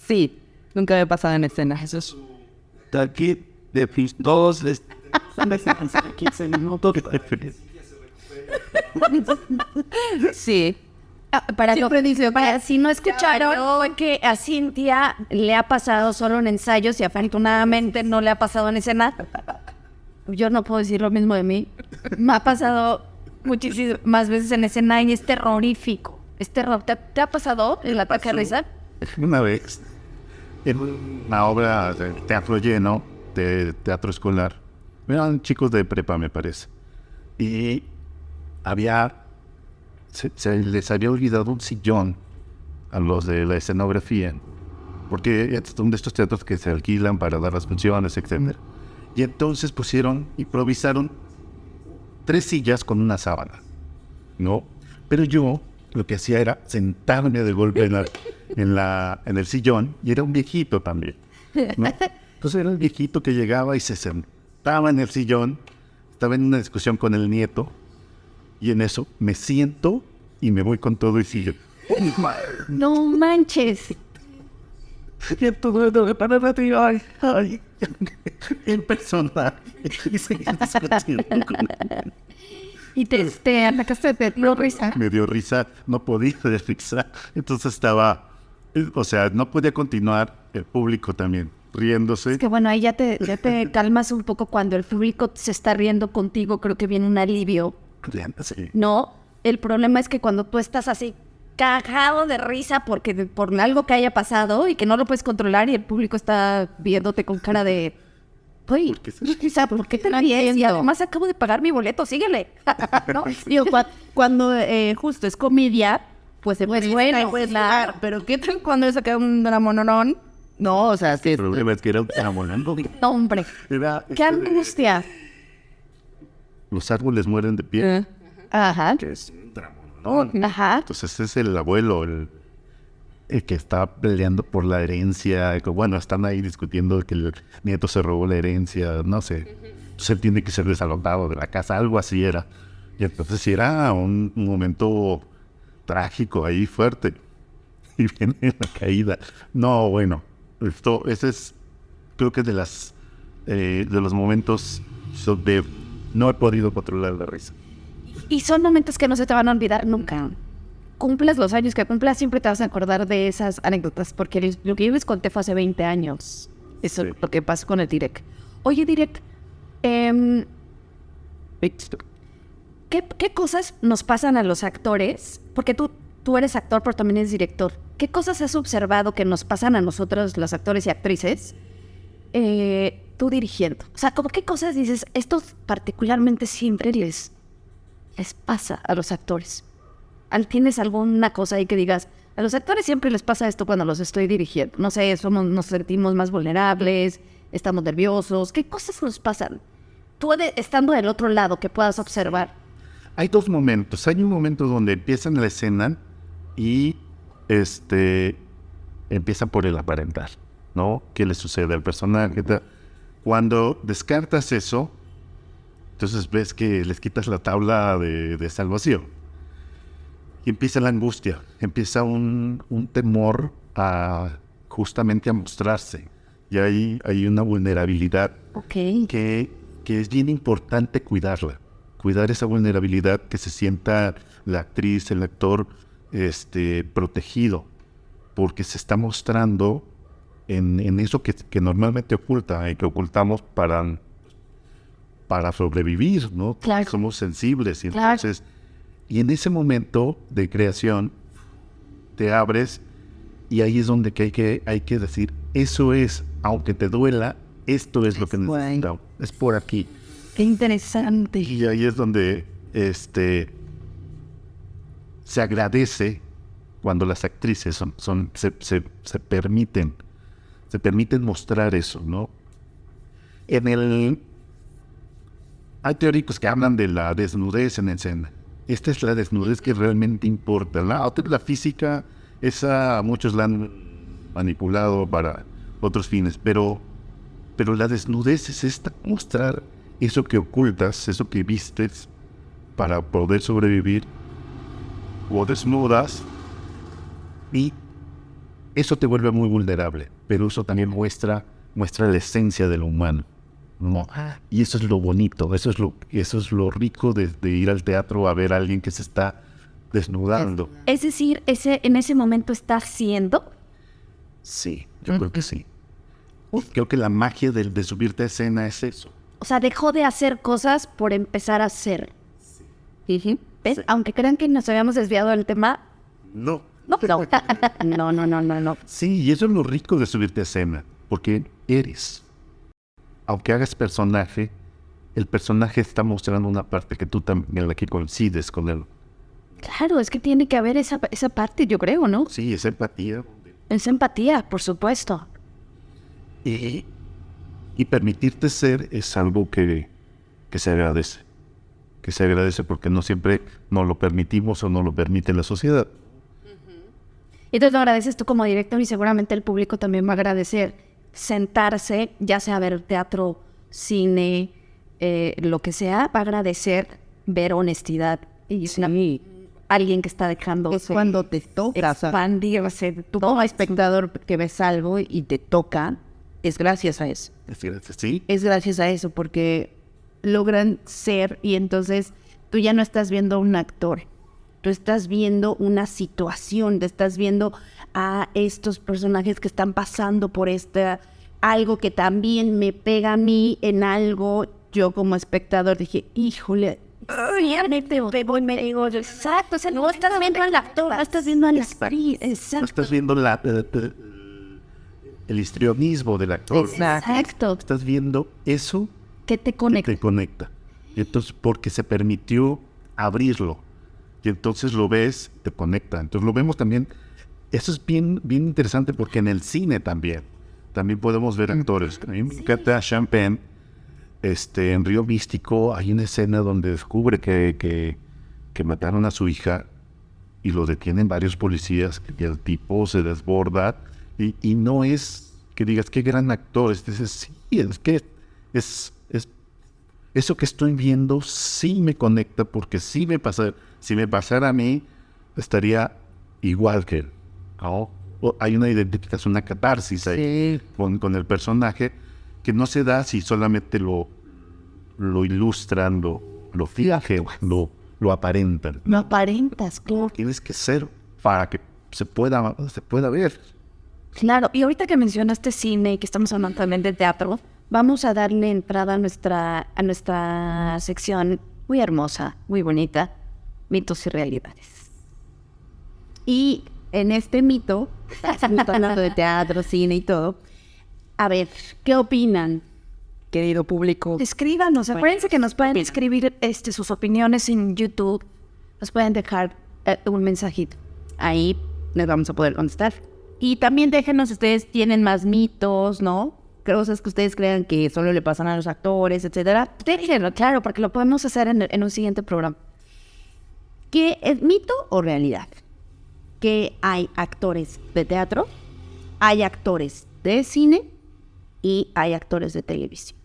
Speaker 2: Sí, nunca me ha pasado en escena. Eso es...
Speaker 3: Aquí de todos les... 15 minutos.
Speaker 2: Sí.
Speaker 1: Para si no escucharon, fue que a Cintia le ha pasado solo en ensayos y afortunadamente no le ha pasado en escena. Yo no puedo decir lo mismo de mí. Me ha pasado muchísimas veces en escena y es terrorífico. Es terror. ¿Te ha pasado el ataque de risa?
Speaker 3: Una vez, en una obra de teatro lleno, de teatro escolar, eran chicos de prepa, me parece, y se les había olvidado un sillón a los de la escenografía, porque es uno de estos teatros que se alquilan para dar las funciones, etc. Y entonces improvisaron 3 sillas con una sábana, ¿no? Pero yo lo que hacía era sentarme de golpe en el sillón, y era un viejito también, ¿no? Entonces era el viejito que llegaba y se sentaba en el sillón, estaba en una discusión con el nieto, y en eso me siento y me voy con todo y sigo.
Speaker 1: No manches.
Speaker 3: El personaje. Y seguí discutiendo con él.
Speaker 1: Y te atacaste, te dio risa.
Speaker 3: Me dio risa, no podía de risa. Entonces estaba, o sea, no podía continuar, el público también riéndose.
Speaker 1: Es que bueno, ahí ya te calmas un poco cuando el público se está riendo contigo, creo que viene un alivio.
Speaker 3: Riéndose.
Speaker 1: No, el problema es que cuando tú estás así cagado de risa por algo que haya pasado y que no lo puedes controlar y el público está viéndote con cara de... Uy, ¿por qué te ríes? Y además acabo de pagar mi boleto, síguele. ¿No?
Speaker 2: Digo, cuando justo es comedia, pues se
Speaker 1: Pues
Speaker 2: presta,
Speaker 1: bueno,
Speaker 2: pues,
Speaker 1: claro.
Speaker 2: pero ¿qué tal cuando es acá un dramononón? No, o sea, sí.
Speaker 3: El problema es que era un enamorando.
Speaker 1: No, hombre,
Speaker 3: Era,
Speaker 1: qué angustia.
Speaker 3: los árboles mueren de pie.
Speaker 1: Ajá,
Speaker 3: Que es un dramonón.
Speaker 1: ajá.
Speaker 3: Entonces es el abuelo, el que está peleando por la herencia. Bueno, están ahí discutiendo que el nieto se robó la herencia, no sé. Entonces él tiene que ser desalojado de la casa, algo así era. Y entonces sí era un momento trágico ahí, fuerte. Y viene la caída. No, bueno, ese es, creo que de los momentos donde no he podido controlar la risa.
Speaker 1: Y son momentos que no se te van a olvidar nunca. Cumples los años que cumplas, siempre te vas a acordar de esas anécdotas, porque lo que yo les conté fue hace 20 años. Eso
Speaker 3: Sí.
Speaker 1: es lo que pasó con el Direct. Oye, Direct, ¿qué cosas nos pasan a los actores? Porque tú eres actor, pero también eres director. ¿Qué cosas has observado que nos pasan a nosotros, los actores y actrices, tú dirigiendo? O sea, ¿cómo qué cosas dices? Esto particularmente siempre les pasa a los actores. ¿Tienes alguna cosa ahí que digas? A los actores siempre les pasa esto cuando los estoy dirigiendo. No sé, nos sentimos más vulnerables, estamos nerviosos. ¿Qué cosas nos pasan? Tú estando del otro lado, que puedas observar.
Speaker 3: Hay dos momentos. Hay un momento donde empiezan la escena y empieza por el aparentar, ¿no? ¿Qué le sucede al personaje? Cuando descartas eso, entonces ves que les quitas la tabla de salvación. Y empieza la angustia, empieza un temor justamente a mostrarse. Y ahí hay una vulnerabilidad
Speaker 1: Ok.
Speaker 3: que es bien importante cuidarla. Cuidar esa vulnerabilidad, que se sienta la actriz, el actor, protegido, porque se está mostrando en eso que normalmente oculta y que ocultamos para sobrevivir, ¿no?
Speaker 1: Claro.
Speaker 3: Somos sensibles y
Speaker 1: Claro.
Speaker 3: entonces, y en ese momento de creación te abres y ahí es donde hay que decir, eso es, aunque te duela, esto es lo que necesitamos, es por aquí.
Speaker 1: Qué interesante.
Speaker 3: Y ahí es donde se agradece cuando las actrices se permiten mostrar eso, ¿no? Hay teóricos que hablan de la desnudez en escena. Esta es la desnudez que realmente importa. La física, esa muchos la han manipulado para otros fines, pero la desnudez es esta, mostrar eso que ocultas, eso que vistes para poder sobrevivir, o desnudas, y eso te vuelve muy vulnerable, pero eso también muestra la esencia de lo humano, ¿no? Y eso es lo bonito, eso es lo rico de ir al teatro a ver a alguien que se está desnudando.
Speaker 1: Es decir, en ese momento estás siendo.
Speaker 3: Sí, yo creo que sí. Creo que la magia de subirte a escena es eso.
Speaker 1: O sea, dejó de hacer cosas por empezar a hacer.
Speaker 2: Ujú.
Speaker 1: ¿Ves?
Speaker 3: Sí.
Speaker 1: Aunque crean que nos habíamos desviado del tema.
Speaker 3: No.
Speaker 1: No. No.
Speaker 3: Sí, y eso es lo rico de subirte a escena, porque eres. Aunque hagas personaje, el personaje está mostrando una parte que tú también, en la que coincides con él.
Speaker 1: Claro, es que tiene que haber esa parte, yo creo, ¿no?
Speaker 3: Sí, esa empatía.
Speaker 1: Esa empatía, por supuesto.
Speaker 3: Y permitirte ser es algo que se agradece. Que se agradece porque no siempre nos lo permitimos o no lo permite la sociedad.
Speaker 1: Y entonces lo agradeces tú como director y seguramente el público también va a agradecer sentarse, ya sea ver teatro, cine, lo que sea, va a agradecer ver honestidad y alguien que está dejando
Speaker 2: Es cuando te toca, o sea,
Speaker 1: expandirse.
Speaker 2: tú como espectador que ves algo y te toca, es gracias a eso.
Speaker 3: ¿Sí?
Speaker 2: Es gracias a eso, porque logran ser, y entonces tú ya no estás viendo a un actor, tú estás viendo una situación, te estás viendo a estos personajes que están pasando por algo que también me pega a mí en algo. Yo como espectador dije, híjole, ya me pego y me digo, exacto, o sea, no estás viendo al actor, no estás viendo a la actriz,
Speaker 3: No
Speaker 2: exacto.
Speaker 3: estás viendo el histrionismo del actor.
Speaker 1: Exacto.
Speaker 3: Estás viendo eso
Speaker 1: ¿Qué te
Speaker 3: que
Speaker 1: conecta?
Speaker 3: te conecta. Y entonces, porque se permitió abrirlo. Y entonces lo ves, te conecta. Entonces lo vemos también. Eso es bien, bien interesante porque en el cine también podemos ver actores. A mí me encanta Champagne. En Río Místico hay una escena donde descubre que mataron a su hija y lo detienen varios policías y el tipo se desborda y no es que digas qué gran actor. Dices, sí, es que es eso que estoy viendo sí me conecta porque sí me pasa. Si me pasara a mí, estaría igual que él. ¿No? Hay una identificación, una catarsis ahí con el personaje que no se da si solamente lo ilustran, lo fijan, lo aparentan.
Speaker 1: No aparentas, claro.
Speaker 3: Tienes que ser para que se pueda ver.
Speaker 1: Claro, y ahorita que mencionaste cine y que estamos hablando también de teatro, vamos a darle entrada a nuestra sección muy hermosa, muy bonita, mitos y realidades.
Speaker 2: Y en este mito, estamos hablando de teatro, cine y todo, a ver, ¿qué opinan, querido público?
Speaker 1: Escríbanos, acuérdense que nos pueden escribir sus opiniones en YouTube, nos pueden dejar un mensajito.
Speaker 2: Ahí les vamos a poder contestar. Y también déjenos si ustedes tienen más mitos, ¿no? Cosas que ustedes crean que solo le pasan a los actores, etcétera.
Speaker 1: Déjenlo, claro, porque lo podemos hacer en un siguiente programa.
Speaker 2: ¿Qué es mito o realidad? Que hay actores de teatro, hay actores de cine y hay actores de televisión.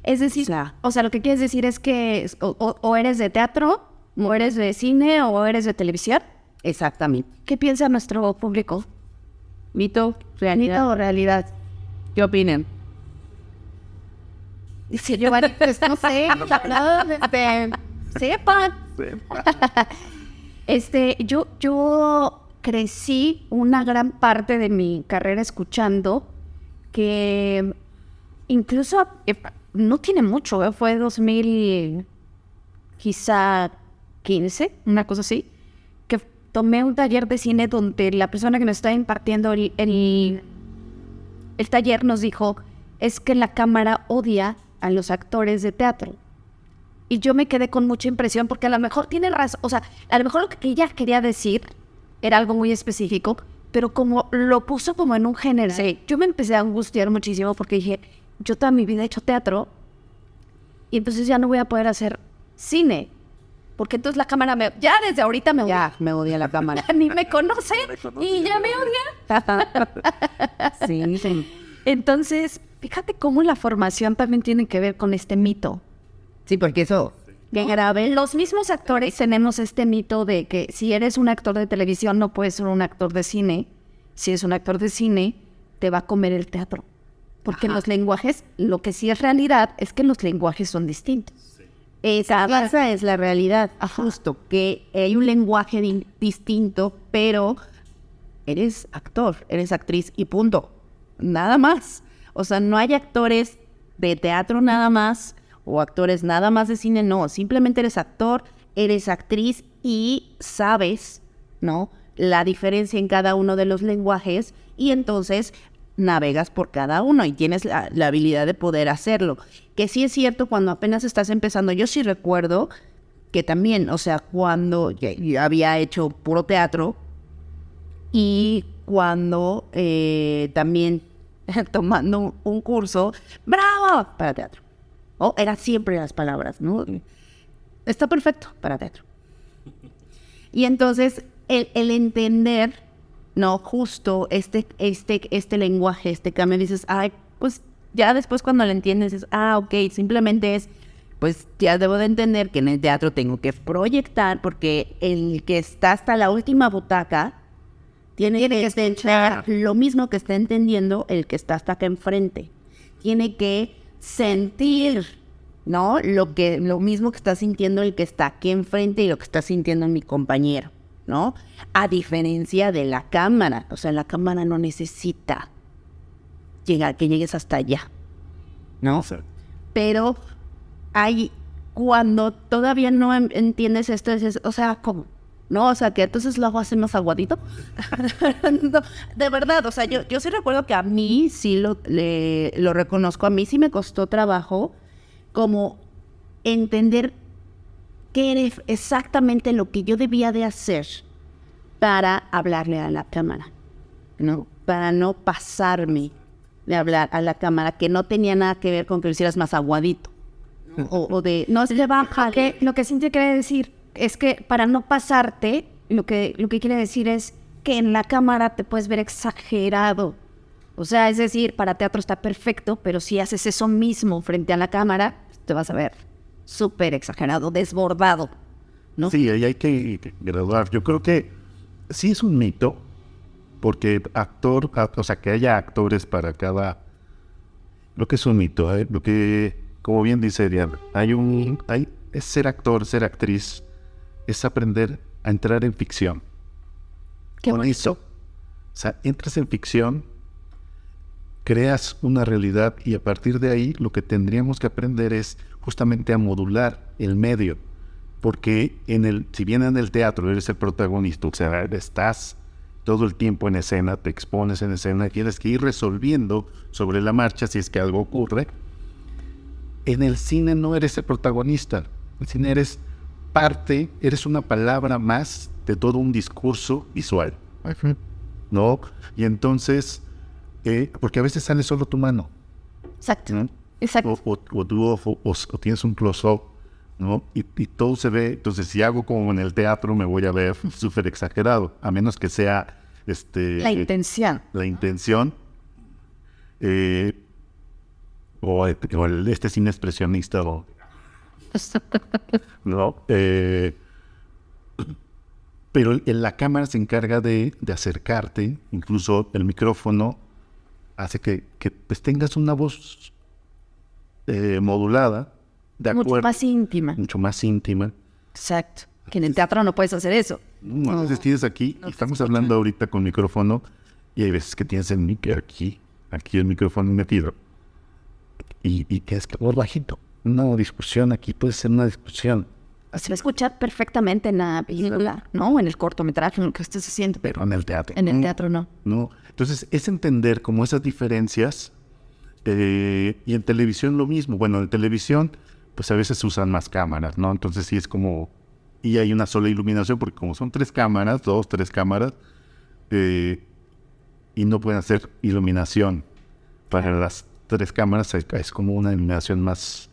Speaker 1: Es decir, o sea, lo que quieres decir es que o eres de teatro, o eres de cine, o eres de televisión.
Speaker 2: Exactamente.
Speaker 1: ¿Qué piensa nuestro público?
Speaker 2: ¿Mito, realidad?
Speaker 1: ¿Mito o realidad?
Speaker 2: ¿Qué opinan?
Speaker 1: Si yo, pues, no sé, sepan. Yo crecí una gran parte de mi carrera escuchando que incluso no tiene mucho, fue 2000, quizá 15, una cosa así, que tomé un taller de cine donde la persona que nos estaba impartiendo el taller nos dijo, es que la cámara odia a los actores de teatro. Y yo me quedé con mucha impresión porque a lo mejor tiene razón, o sea, a lo mejor lo que ella quería decir era algo muy específico, pero como lo puso como en un género, yo me empecé a angustiar muchísimo porque dije, yo toda mi vida he hecho teatro y entonces ya no voy a poder hacer cine. Porque entonces la cámara ya desde ahorita me odia.
Speaker 2: Ya, me odia la cámara.
Speaker 1: Ni me conoce y ya me odia.
Speaker 2: Sí.
Speaker 1: Entonces, fíjate cómo la formación también tiene que ver con este mito.
Speaker 2: Sí, porque eso...
Speaker 1: Bien grave. Los mismos actores tenemos este mito de que si eres un actor de televisión no puedes ser un actor de cine. Si es un actor de cine, te va a comer el teatro. Porque los lenguajes, lo que sí es realidad es que los lenguajes son distintos.
Speaker 2: Esa es la realidad, justo, que hay un lenguaje distinto, pero eres actor, eres actriz y punto, nada más. O sea, no hay actores de teatro nada más o actores nada más de cine, no, simplemente eres actor, eres actriz y sabes, ¿no?, la diferencia en cada uno de los lenguajes y entonces navegas por cada uno y tienes la habilidad de poder hacerlo. Que sí es cierto, cuando apenas estás empezando, yo sí recuerdo que también, o sea, cuando yo había hecho puro teatro y cuando también tomando un curso, ¡bravo!, para teatro. Era siempre las palabras, ¿no? Está perfecto para teatro. Y entonces el entender, no, justo este lenguaje, este cambio, dices, ay, pues ya después cuando lo entiendes, es, ok, simplemente es, pues ya debo de entender que en el teatro tengo que proyectar, porque el que está hasta la última butaca tiene que entender lo mismo que está entendiendo el que está hasta acá enfrente. Tiene que sentir, ¿no? Lo mismo que está sintiendo el que está aquí enfrente y lo que está sintiendo mi compañero, ¿no? A diferencia de la cámara. O sea, la cámara no necesita que llegues hasta allá, ¿no?
Speaker 3: Sí.
Speaker 2: Pero cuando todavía no entiendes esto, dices, o sea, ¿cómo? ¿No? O sea, que entonces lo hago así más aguadito. No, de verdad, o sea, yo sí recuerdo que a mí sí lo reconozco, a mí sí me costó trabajo como entender qué era exactamente lo que yo debía de hacer para hablarle a la cámara, ¿no? Para no pasarme de hablar a la cámara, que no tenía nada que ver con que lo hicieras más aguadito. O de, no, se baja.
Speaker 1: Lo que Cintia quiere decir es que para no pasarte, lo que quiere decir es que en la cámara te puedes ver exagerado. O sea, es decir, para teatro está perfecto, pero si haces eso mismo frente a la cámara, te vas a ver súper exagerado, desbordado, ¿no?
Speaker 3: Sí, ahí hay que graduar. Yo creo que sí es un mito, porque o sea, que haya actores para cada... Lo que es un mito, lo que, como bien dice Diana, es ser actor, ser actriz, es aprender a entrar en ficción.
Speaker 1: Qué
Speaker 3: Con
Speaker 1: bonito.
Speaker 3: eso, o sea, entras en ficción, creas una realidad y a partir de ahí lo que tendríamos que aprender es justamente a modular el medio. Porque si bien en el teatro eres el protagonista, o sea, estás todo el tiempo en escena, te expones en escena, tienes que ir resolviendo sobre la marcha si es que algo ocurre. En el cine no eres el protagonista, en el cine eres parte, eres una palabra más de todo un discurso visual, ¿no? Y entonces, porque a veces sale solo tu mano,
Speaker 1: Exacto.
Speaker 3: ¿no?
Speaker 1: Exacto.
Speaker 3: O tu ojo, o tienes un close-up, ¿no? Y todo se ve. Entonces, si hago como en el teatro, me voy a ver súper exagerado, a menos que sea
Speaker 1: La intención.
Speaker 3: la intención, o este cine expresionista, ¿no? Pero la cámara se encarga de acercarte, incluso el micrófono hace que pues, tengas una voz modulada, de
Speaker 1: Mucho
Speaker 3: acuerdo,
Speaker 1: más íntima.
Speaker 3: mucho más íntima.
Speaker 1: Exacto. Que en el teatro no puedes hacer eso.
Speaker 3: A veces tienes aquí, y estamos hablando ahorita con micrófono, y hay veces que tienes el mic aquí el micrófono metido, y tienes que hablar bajito. Una discusión aquí puede ser una discusión.
Speaker 1: Se va a escuchar perfectamente en la película, ¿no? En el cortometraje, en lo que estés haciendo.
Speaker 3: Pero en el teatro.
Speaker 1: En el teatro no.
Speaker 3: No. Entonces, es entender como esas diferencias, y en televisión lo mismo. Bueno, en televisión, pues a veces usan más cámaras, ¿no? Entonces sí es como... Y hay una sola iluminación, porque como son 3 cámaras, 3 cámaras, y no pueden hacer iluminación para las 3 cámaras, es como una iluminación más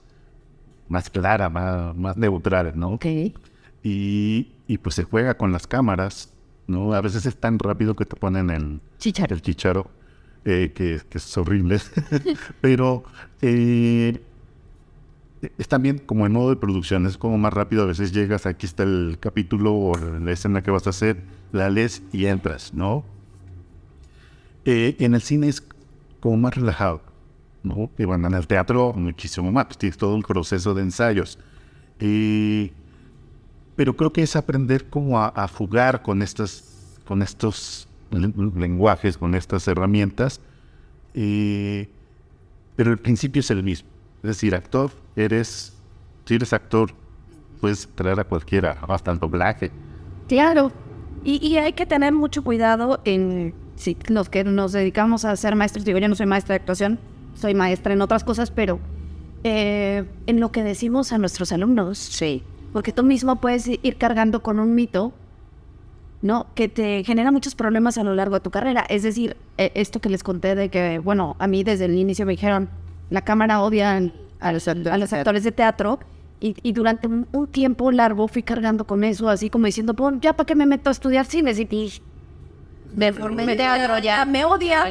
Speaker 3: clara, más neutral, ¿no?
Speaker 1: Ok.
Speaker 3: Y pues se juega con las cámaras, ¿no? A veces es tan rápido que te ponen el
Speaker 1: Chícharo.
Speaker 3: chícharo, que es horrible. Pero es también como en modo de producción, es como más rápido. A veces llegas, aquí está el capítulo o la escena que vas a hacer, la lees y entras, ¿no? En el cine es como más relajado, ¿no? Y bueno, en el teatro muchísimo más, pues tienes todo un proceso de ensayos. Pero creo que es aprender como a jugar con estos lenguajes, con estas herramientas. Pero el principio es el mismo. Es decir, si eres actor, puedes traer a cualquiera, hasta el doblaje.
Speaker 1: Claro. Y hay que tener mucho cuidado en los que nos dedicamos a ser maestros. Digo, yo no soy maestra de actuación, soy maestra en otras cosas, pero en lo que decimos a nuestros alumnos. Sí. Porque tú mismo puedes ir cargando con un mito, ¿no? Que te genera muchos problemas a lo largo de tu carrera. Es decir, esto que les conté de que, bueno, a mí desde el inicio me dijeron, la cámara odia a los actores de teatro, y durante un tiempo largo fui cargando con eso, así como diciendo, pues ya para qué me meto a estudiar cine,
Speaker 2: de forma teatro ya me odia.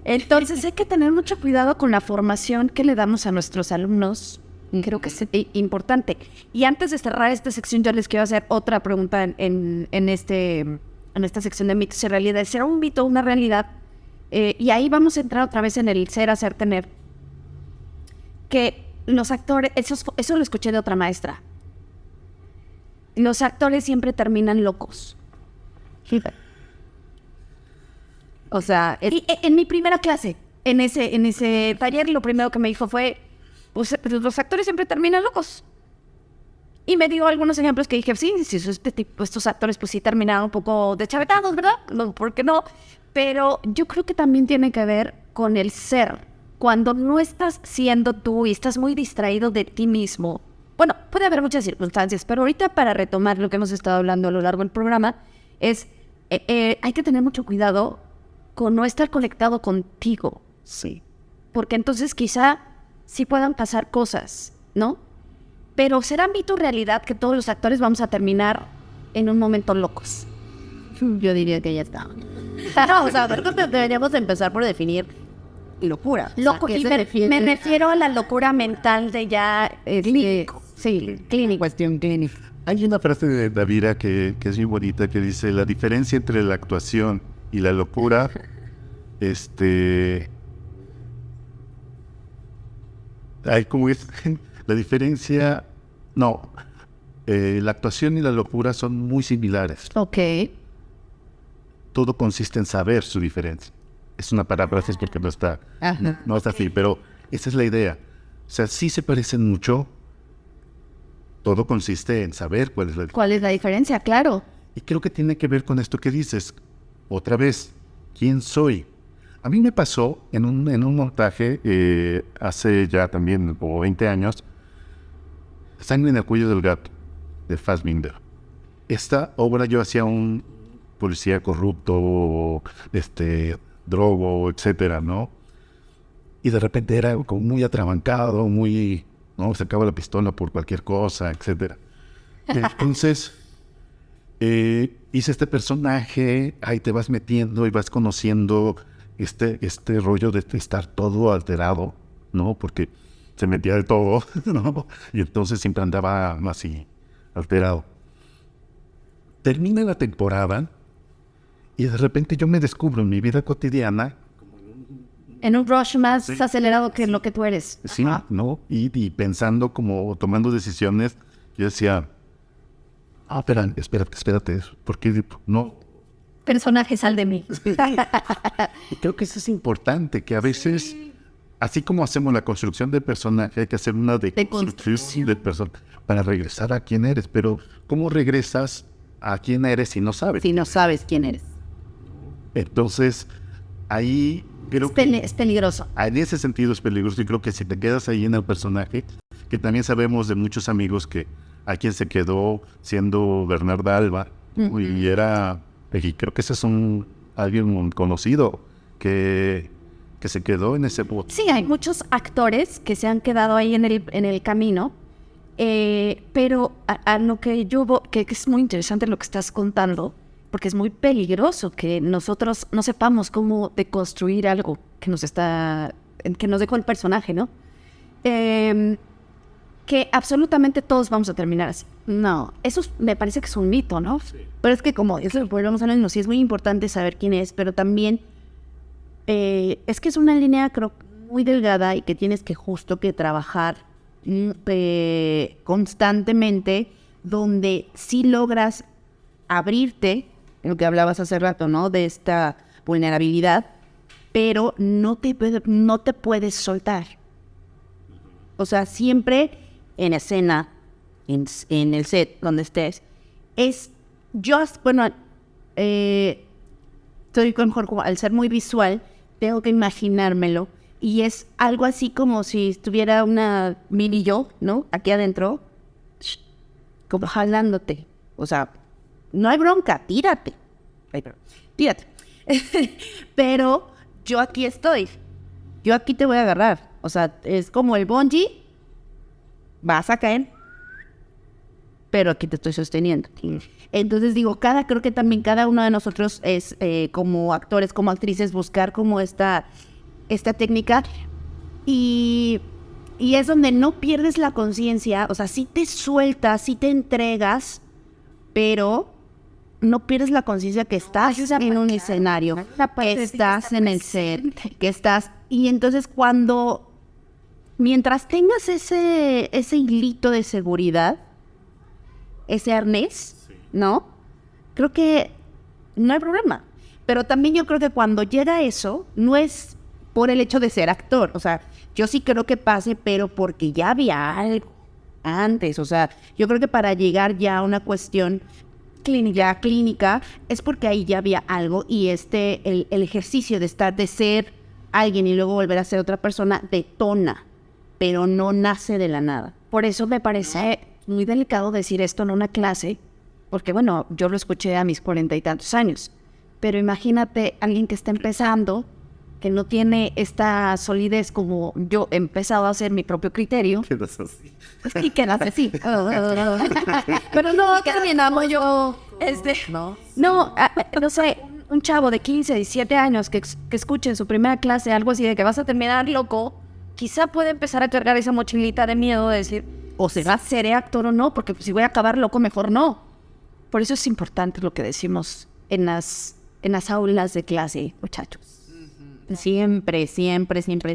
Speaker 1: Entonces hay que tener mucho cuidado con la formación que le damos a nuestros alumnos. Creo que es importante. Y antes de cerrar esta sección, yo les quiero hacer otra pregunta en esta sección de mitos y realidades. ¿Será un mito o una realidad? Y ahí vamos a entrar otra vez en el ser, hacer, tener. Que los actores, eso lo escuché de otra maestra. Los actores siempre terminan locos. O sea, en mi primera clase, en ese taller, lo primero que me dijo fue, pues, los actores siempre terminan locos. Y me dio algunos ejemplos que dije, sí, estos actores pues sí terminaron un poco deschavetados, ¿verdad? No, ¿por qué no? Pero yo creo que también tiene que ver con el ser. Cuando no estás siendo tú y estás muy distraído de ti mismo. Bueno, puede haber muchas circunstancias, pero ahorita para retomar lo que hemos estado hablando a lo largo del programa, es hay que tener mucho cuidado con no estar conectado contigo.
Speaker 3: Sí.
Speaker 1: Porque entonces quizá sí puedan pasar cosas, ¿no? Pero será mito o realidad que todos los actores vamos a terminar en un momento locos.
Speaker 2: Yo diría que ya está. No, o sea, creo que deberíamos empezar por definir locura.
Speaker 1: Loco,
Speaker 2: O sea,
Speaker 1: y
Speaker 2: ¿qué
Speaker 1: me refiero a la locura mental de ya...
Speaker 2: clínico.
Speaker 1: Sí, clínico.
Speaker 2: Cuestión clínica.
Speaker 3: Hay una frase de Davira que es muy bonita que dice, la diferencia entre la actuación y la locura, hay como es, la diferencia, no, la actuación y la locura son muy similares.
Speaker 1: Ok.
Speaker 3: Todo consiste en saber su diferencia. Es una paráfrasis porque no está así, pero esa es la idea. O sea, sí se parecen mucho. Todo consiste en saber cuál es la diferencia.
Speaker 1: ¿Cuál es la diferencia? Claro.
Speaker 3: Y creo que tiene que ver con esto que dices. Otra vez, ¿quién soy? A mí me pasó en un montaje hace ya también como 20 años, Sangre en el cuello del gato, de Fassbinder. Esta obra yo hacía un policía corrupto, drogo, etcétera, ¿no? Y de repente era como muy atrabancado, muy, ¿no? Sacaba la pistola por cualquier cosa, etcétera. Entonces, hice este personaje, ahí te vas metiendo y vas conociendo este rollo de estar todo alterado, ¿no? Porque se metía de todo, ¿no? Y entonces siempre andaba así, alterado. Termina la temporada y de repente yo me descubro en mi vida cotidiana.
Speaker 1: En un rush más acelerado que lo que tú eres.
Speaker 3: Sí, ¿no? Y pensando como, tomando decisiones, yo decía, espérate, porque no.
Speaker 1: Personaje, sal de mí.
Speaker 3: Y creo que eso es importante, que a veces, así como hacemos la construcción del personaje, hay que hacer una deconstrucción del personaje para regresar a quién eres. Pero, ¿cómo regresas a quién eres si no sabes?
Speaker 2: Si no sabes quién eres.
Speaker 3: Entonces, ahí creo
Speaker 1: Es peligroso.
Speaker 3: en ese sentido es peligroso. Y creo que si te quedas ahí en el personaje, que también sabemos de muchos amigos que a quien se quedó siendo Bernarda Alba, y era, y creo que ese es alguien conocido que se quedó en ese bote.
Speaker 1: Sí, hay muchos actores que se han quedado ahí en el camino, pero a lo que que es muy interesante lo que estás contando, porque es muy peligroso que nosotros no sepamos cómo deconstruir algo que nos dejó el personaje, ¿no? Que absolutamente todos vamos a terminar así. No, eso me parece que es un mito, ¿no?
Speaker 3: Sí.
Speaker 2: Pero es que como eso volvemos a lo mismo, sí es muy importante saber quién es, pero también es que es una línea creo muy delgada y que tienes que justo que trabajar constantemente, donde sí logras abrirte, lo que hablabas hace rato, ¿no? De esta vulnerabilidad, pero no te puedes soltar. O sea, siempre en escena, en el set donde estés, estoy mejor como al ser muy visual, tengo que imaginármelo y es algo así como si estuviera una mini yo, ¿no? Aquí adentro, como jalándote. O sea, no hay bronca, tírate. Tírate. Pero yo aquí estoy. Yo aquí te voy a agarrar. O sea, es como el bungee, vas a caer. Pero aquí estoy. Yo aquí te voy a agarrar. O sea, es como el bungee, vas a caer. Pero aquí estoy. pero aquí te estoy sosteniendo. Entonces digo, creo que también cada uno de nosotros es como actores, como actrices, buscar como esta técnica y es donde no pierdes la conciencia, o sea, sí te sueltas, sí te entregas, pero no pierdes la conciencia que estás en un escenario, que estás en el set, que estás... Y entonces mientras tengas ese hilito de seguridad, ese arnés, ¿no? Creo que no hay problema. Pero también yo creo que cuando llega eso, no es por el hecho de ser actor. O sea, yo sí creo que pase, pero porque ya había algo antes. O sea, yo creo que para llegar ya a una cuestión clínica, es porque ahí ya había algo y el ejercicio de ser alguien y luego volver a ser otra persona detona, pero no nace de la nada.
Speaker 1: Por eso me parece muy delicado decir esto en una clase, porque bueno, yo lo escuché a mis 40 y tantos años, pero imagínate alguien que está empezando, que no tiene esta solidez como yo he empezado a hacer mi propio criterio.
Speaker 3: Quedas así.
Speaker 1: Y quedas así. Pero no, terminamos yo. No sé, un chavo de 15, 17 años que escuche en su primera clase algo así de que vas a terminar loco, quizá puede empezar a cargar esa mochilita de miedo de decir, o seré actor o no, porque si voy a acabar loco, mejor no. Por eso es importante lo que decimos en las aulas de clase, muchachos.
Speaker 2: Siempre.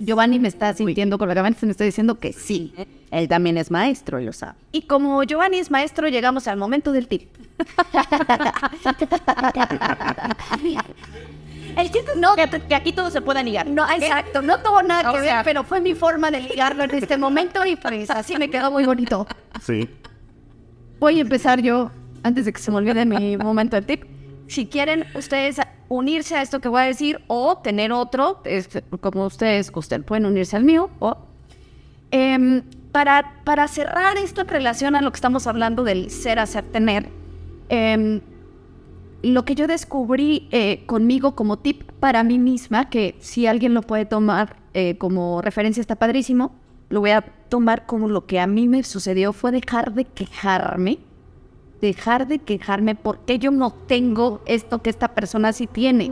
Speaker 1: Giovanni me está sintiendo con la cabeza, me está diciendo que sí.
Speaker 2: Él también es maestro, lo sabe.
Speaker 1: Y como Giovanni es maestro, llegamos al momento del tip.
Speaker 2: El chiste no que aquí todo se pueda ligar.
Speaker 1: No, exacto, no tuvo nada que ver, pero fue mi forma de ligarlo en este momento y pues así me quedó muy bonito.
Speaker 3: Sí.
Speaker 1: Voy a empezar yo, antes de que se me olvide mi momento del tip. Si quieren ustedes unirse a esto que voy a decir o tener otro, como ustedes gusten, pueden unirse al mío o... para cerrar esto en relación a lo que estamos hablando del ser, hacer, tener, lo que yo descubrí conmigo como tip para mí misma, que si alguien lo puede tomar como referencia está padrísimo, lo voy a tomar como lo que a mí me sucedió, fue dejar de quejarme porque yo no tengo esto que esta persona sí tiene.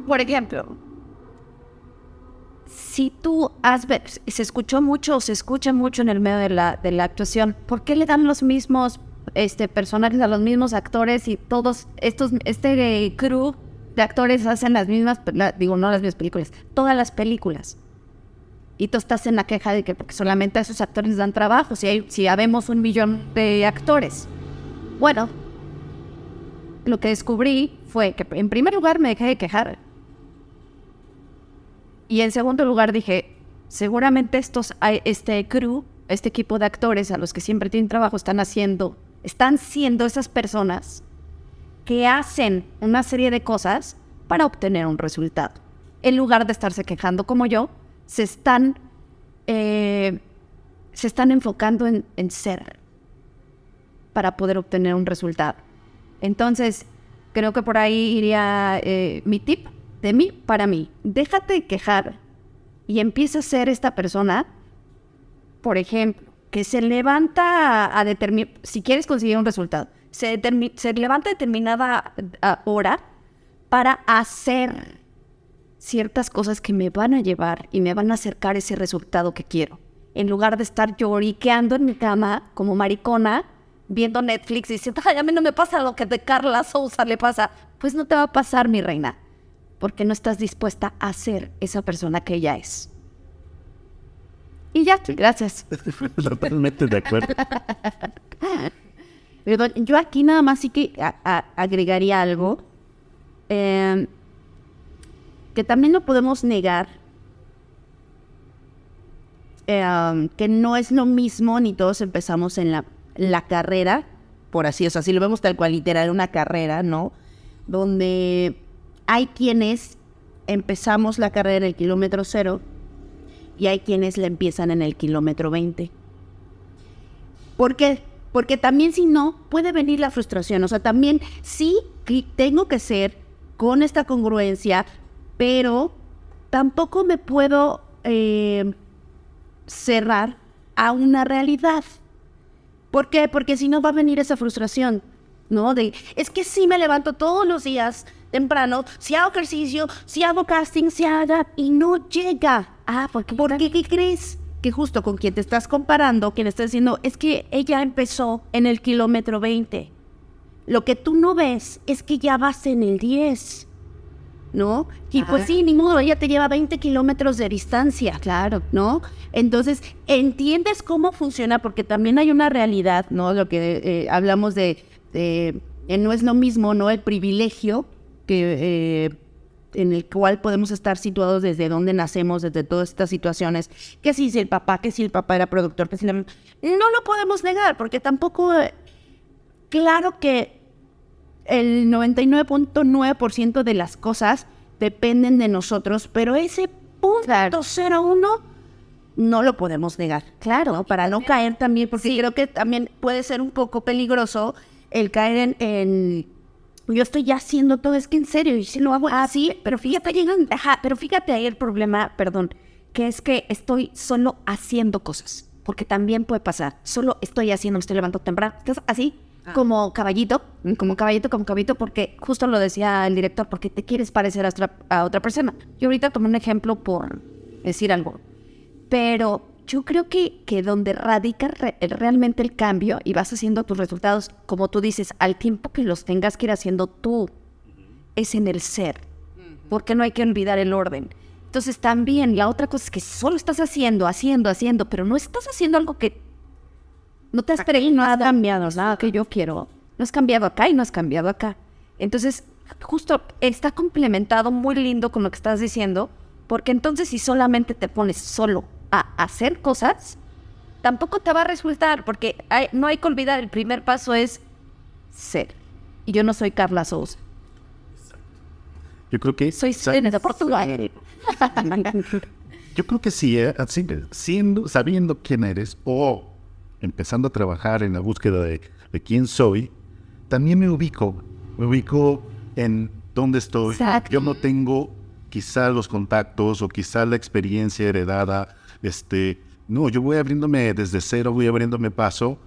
Speaker 1: Por ejemplo, si tú se escucha mucho en el medio de la actuación, ¿por qué le dan los mismos personajes a los mismos actores y todos este crew de actores hacen las mismas, no las mismas películas, todas las películas? Y tú estás en la queja de que porque solamente a esos actores dan trabajo, si habemos 1 millón de actores. Bueno, lo que descubrí fue que en primer lugar me dejé de quejar. Y en segundo lugar dije, seguramente este crew, este equipo de actores a los que siempre tienen trabajo, están siendo esas personas que hacen una serie de cosas para obtener un resultado. En lugar de estarse quejando como yo, se están enfocando en ser para poder obtener un resultado. Entonces, creo que por ahí iría mi tip de mí para mí. Déjate de quejar y empieza a ser esta persona, por ejemplo, que se levanta a determinar, si quieres conseguir un resultado, se levanta a determinada hora para hacer ciertas cosas que me van a llevar y me van a acercar ese resultado que quiero. En lugar de estar lloriqueando en mi cama como maricona, viendo Netflix y diciendo, ay, a mí no me pasa lo que de Carla Sousa le pasa. Pues no te va a pasar, mi reina, porque no estás dispuesta a ser esa persona que ella es. Y ya, gracias.
Speaker 3: Totalmente de acuerdo.
Speaker 2: Perdón, yo aquí nada más sí que agregaría algo. Que también no podemos negar que no es lo mismo, ni todos empezamos en la carrera, por así, o sea, si lo vemos tal cual, literal, una carrera, ¿no? Donde hay quienes empezamos la carrera en el kilómetro 0 y hay quienes la empiezan en el kilómetro 20. ¿Por qué? Porque también si no, puede venir la frustración, o sea, también sí tengo que ser con esta congruencia, pero tampoco me puedo cerrar a una realidad. ¿Por qué? Porque si no va a venir esa frustración, ¿no? Es que sí me levanto todos los días temprano, si hago ejercicio, si hago casting, si hago... y no llega. ¿Por qué? ¿Qué crees? Que justo con quien te estás comparando, quien estás diciendo, es que ella empezó en el kilómetro 20. Lo que tú no ves es que ya vas en el 10, ¿no? Y pues sí, ni modo, ella te lleva 20 kilómetros de distancia.
Speaker 1: Claro.
Speaker 2: ¿No? Entonces, entiendes cómo funciona, porque también hay una realidad, ¿no? Lo que hablamos de no es lo mismo, ¿no? El privilegio que en el cual podemos estar situados desde donde nacemos, desde todas estas situaciones, que si el papá era productor, no lo podemos negar, porque tampoco, claro que el 99.9% de las cosas dependen de nosotros, pero ese punto 01 no lo podemos negar.
Speaker 1: Claro.
Speaker 2: ¿No? Para no caer también, porque creo que también puede ser un poco peligroso el caer en yo estoy ya haciendo todo, es que en serio, y si lo hago así,
Speaker 1: pero fíjate, pero fíjate ahí el problema, perdón, que es que estoy solo haciendo cosas, porque también puede pasar, solo estoy haciendo, me estoy levantando temprano, estás así, como caballito, porque justo lo decía el director, porque te quieres parecer a otra persona. Yo ahorita tomé un ejemplo por decir algo, pero yo creo que donde radica realmente el cambio y vas haciendo tus resultados, como tú dices, al tiempo que los tengas que ir haciendo tú, es en el ser, porque no hay que olvidar el orden. Entonces también la otra cosa es que solo estás haciendo, pero no estás haciendo algo que no te has no has cambiado nada que yo quiero. No has cambiado acá y no has cambiado acá. Entonces, justo está complementado muy lindo con lo que estás diciendo, porque entonces si solamente te pones solo a hacer cosas, tampoco te va a resultar, porque no hay que olvidar, el primer paso es ser. Y yo no soy Carla Sousa.
Speaker 3: Yo creo que...
Speaker 1: Soy Selena de Portugal.
Speaker 3: Yo creo que sí, así, sabiendo quién eres o empezando a trabajar en la búsqueda de quién soy, también me ubico en dónde estoy.
Speaker 1: Exacto.
Speaker 3: Yo no tengo quizá los contactos o quizá la experiencia heredada. No, yo voy abriéndome desde cero, voy abriéndome paso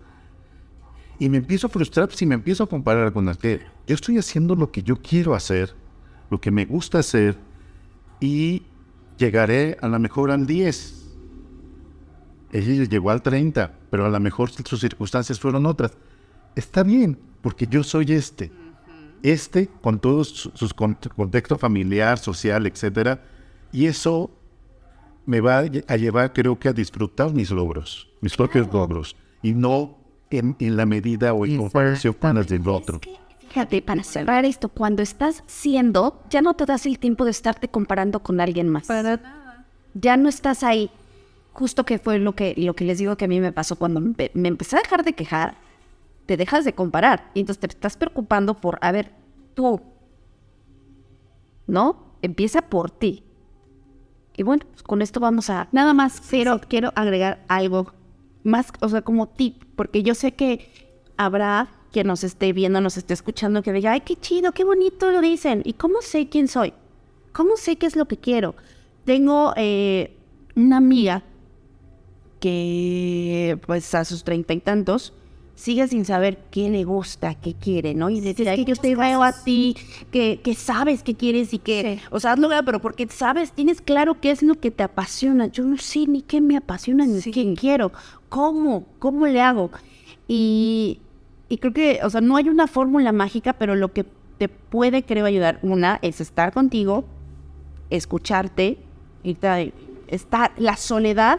Speaker 3: y me empiezo a frustrar si me empiezo a comparar con aquel. Yo estoy haciendo lo que yo quiero hacer, lo que me gusta hacer y llegaré a lo mejor al 10. Ella llegó al 30, pero a lo mejor sus circunstancias fueron otras. Está bien, porque yo soy con todos sus contexto familiar, social, etcétera, y eso me va a llevar, creo que, a disfrutar mis propios logros, y no en la medida o en comparación con las del otro.
Speaker 1: Fíjate, para cerrar esto, cuando estás siendo, ya no te das el tiempo de estarte comparando con alguien más.
Speaker 2: Para nada.
Speaker 1: Ya no estás ahí. Justo que fue lo que les digo que a mí me pasó cuando me empecé a dejar de quejar, te dejas de comparar. Y entonces te estás preocupando por, a ver, tú, ¿no? Empieza por ti. Y bueno, pues con esto vamos a...
Speaker 2: Nada más, pero quiero agregar algo más, o sea, como tip, porque yo sé que habrá quien nos esté viendo, nos esté escuchando, que diga, ay, qué chido, qué bonito lo dicen. ¿Y cómo sé quién soy? ¿Cómo sé qué es lo que quiero? Tengo una amiga que, pues, a sus 30 y tantos, sigue sin saber qué le gusta, qué quiere, ¿no? Y decir, es que yo te veo a ti, que sabes qué quieres y que, o sea, hazlo, pero porque sabes, tienes claro qué es lo que te apasiona. Yo no sé ni qué me apasiona, ni qué quiero. ¿Cómo le hago? Y creo que, o sea, no hay una fórmula mágica, pero lo que te puede, creo, ayudar, una, es estar contigo, escucharte, la soledad,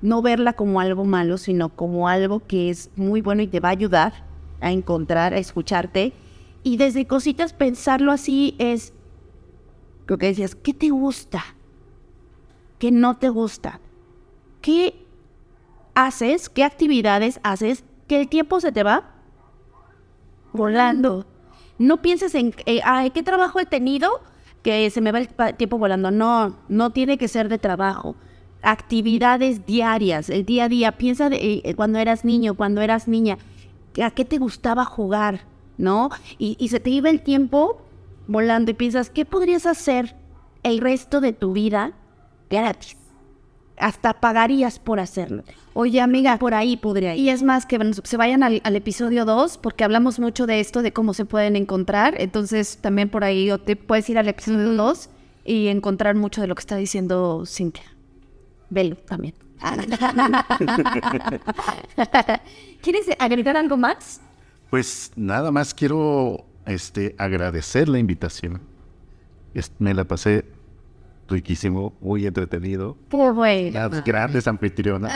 Speaker 2: no verla como algo malo, sino como algo que es muy bueno y te va a ayudar a encontrar, a escucharte. Y desde cositas pensarlo así es, creo que decías, ¿qué te gusta? ¿Qué no te gusta? ¿Qué haces? ¿Qué actividades haces? ¿Que el tiempo se te va volando? No pienses en, ¿qué trabajo he tenido? Que se me va el tiempo volando. No tiene que ser de trabajo. Actividades diarias, el día a día. Piensa cuando eras niño, cuando eras niña, ¿a qué te gustaba jugar? ¿No? Y se te iba el tiempo volando y piensas, ¿qué podrías hacer el resto de tu vida gratis? hasta pagarías por hacerlo.
Speaker 1: Oye, amiga,
Speaker 2: Por ahí podría ir.
Speaker 1: y es más que se vayan al episodio 2, porque hablamos mucho de esto, de cómo se pueden encontrar. Entonces, también por ahí o te puedes ir al episodio 2 y encontrar mucho de lo que está diciendo Cintia. Velo también. ¿Quieres agregar algo más?
Speaker 3: Pues nada más quiero agradecer la invitación. Me la pasé riquísimo, muy entretenido.
Speaker 1: Qué bueno.
Speaker 3: Las grandes anfitrionas.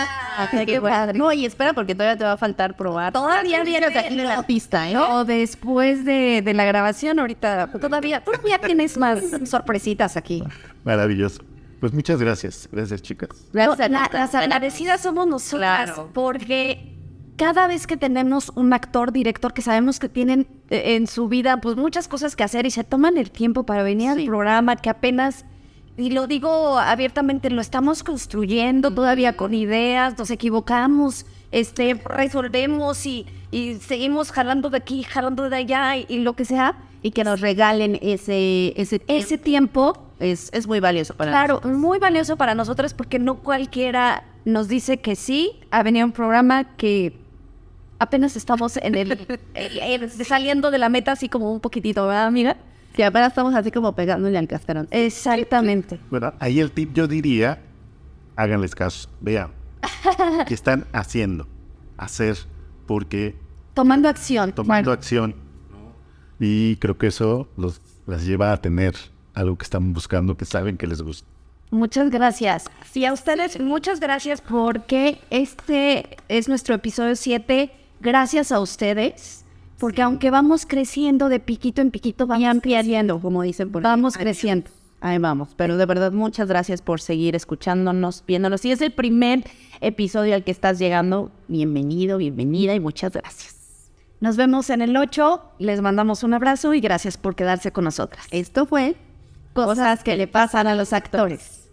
Speaker 1: Qué padre.
Speaker 2: No, y espera, porque todavía te va a faltar probar.
Speaker 1: Todavía
Speaker 2: vienes de la pista, ¿eh?
Speaker 1: O después de la grabación, ahorita todavía tienes más sorpresitas aquí.
Speaker 3: Maravilloso. Pues muchas gracias. Gracias, chicas.
Speaker 1: Las agradecidas somos nosotras,
Speaker 2: Claro.
Speaker 1: porque cada vez que tenemos un actor, director, que sabemos que tienen en su vida pues muchas cosas que hacer y se toman el tiempo para venir al programa, que apenas, y lo digo abiertamente, lo estamos construyendo todavía con ideas, nos equivocamos, resolvemos y seguimos jalando de aquí, jalando de allá y lo que sea.
Speaker 2: Y que nos regalen ese
Speaker 1: Tiempo,
Speaker 2: es muy valioso para
Speaker 1: claro, muy valioso para nosotros, porque no cualquiera nos dice que sí a venir a un programa que apenas estamos saliendo de la meta, así como un poquitito, ¿verdad, amiga?
Speaker 2: Sí, apenas estamos así como pegándole al cascarón.
Speaker 1: Exactamente.
Speaker 3: Bueno, ahí el tip yo diría, háganles caso, vean qué están hacer, porque
Speaker 1: Tomando acción.
Speaker 3: tomando acción. Y creo que eso las lleva a tener algo que están buscando, que saben que les gusta.
Speaker 1: Muchas gracias. Y a ustedes, muchas gracias, porque este es nuestro episodio 7. Gracias a ustedes, porque aunque vamos creciendo de piquito en piquito,
Speaker 2: Vayan pidiendo, como dicen por ahí.
Speaker 1: vamos creciendo.
Speaker 2: Ahí vamos, pero de verdad muchas gracias por seguir escuchándonos, viéndonos. Si es el primer episodio al que estás llegando, bienvenido, bienvenida y muchas gracias.
Speaker 1: Nos vemos en el 8. Les mandamos un abrazo y gracias por quedarse con nosotras.
Speaker 2: Esto fue
Speaker 1: Cosas que le pasan a los actores.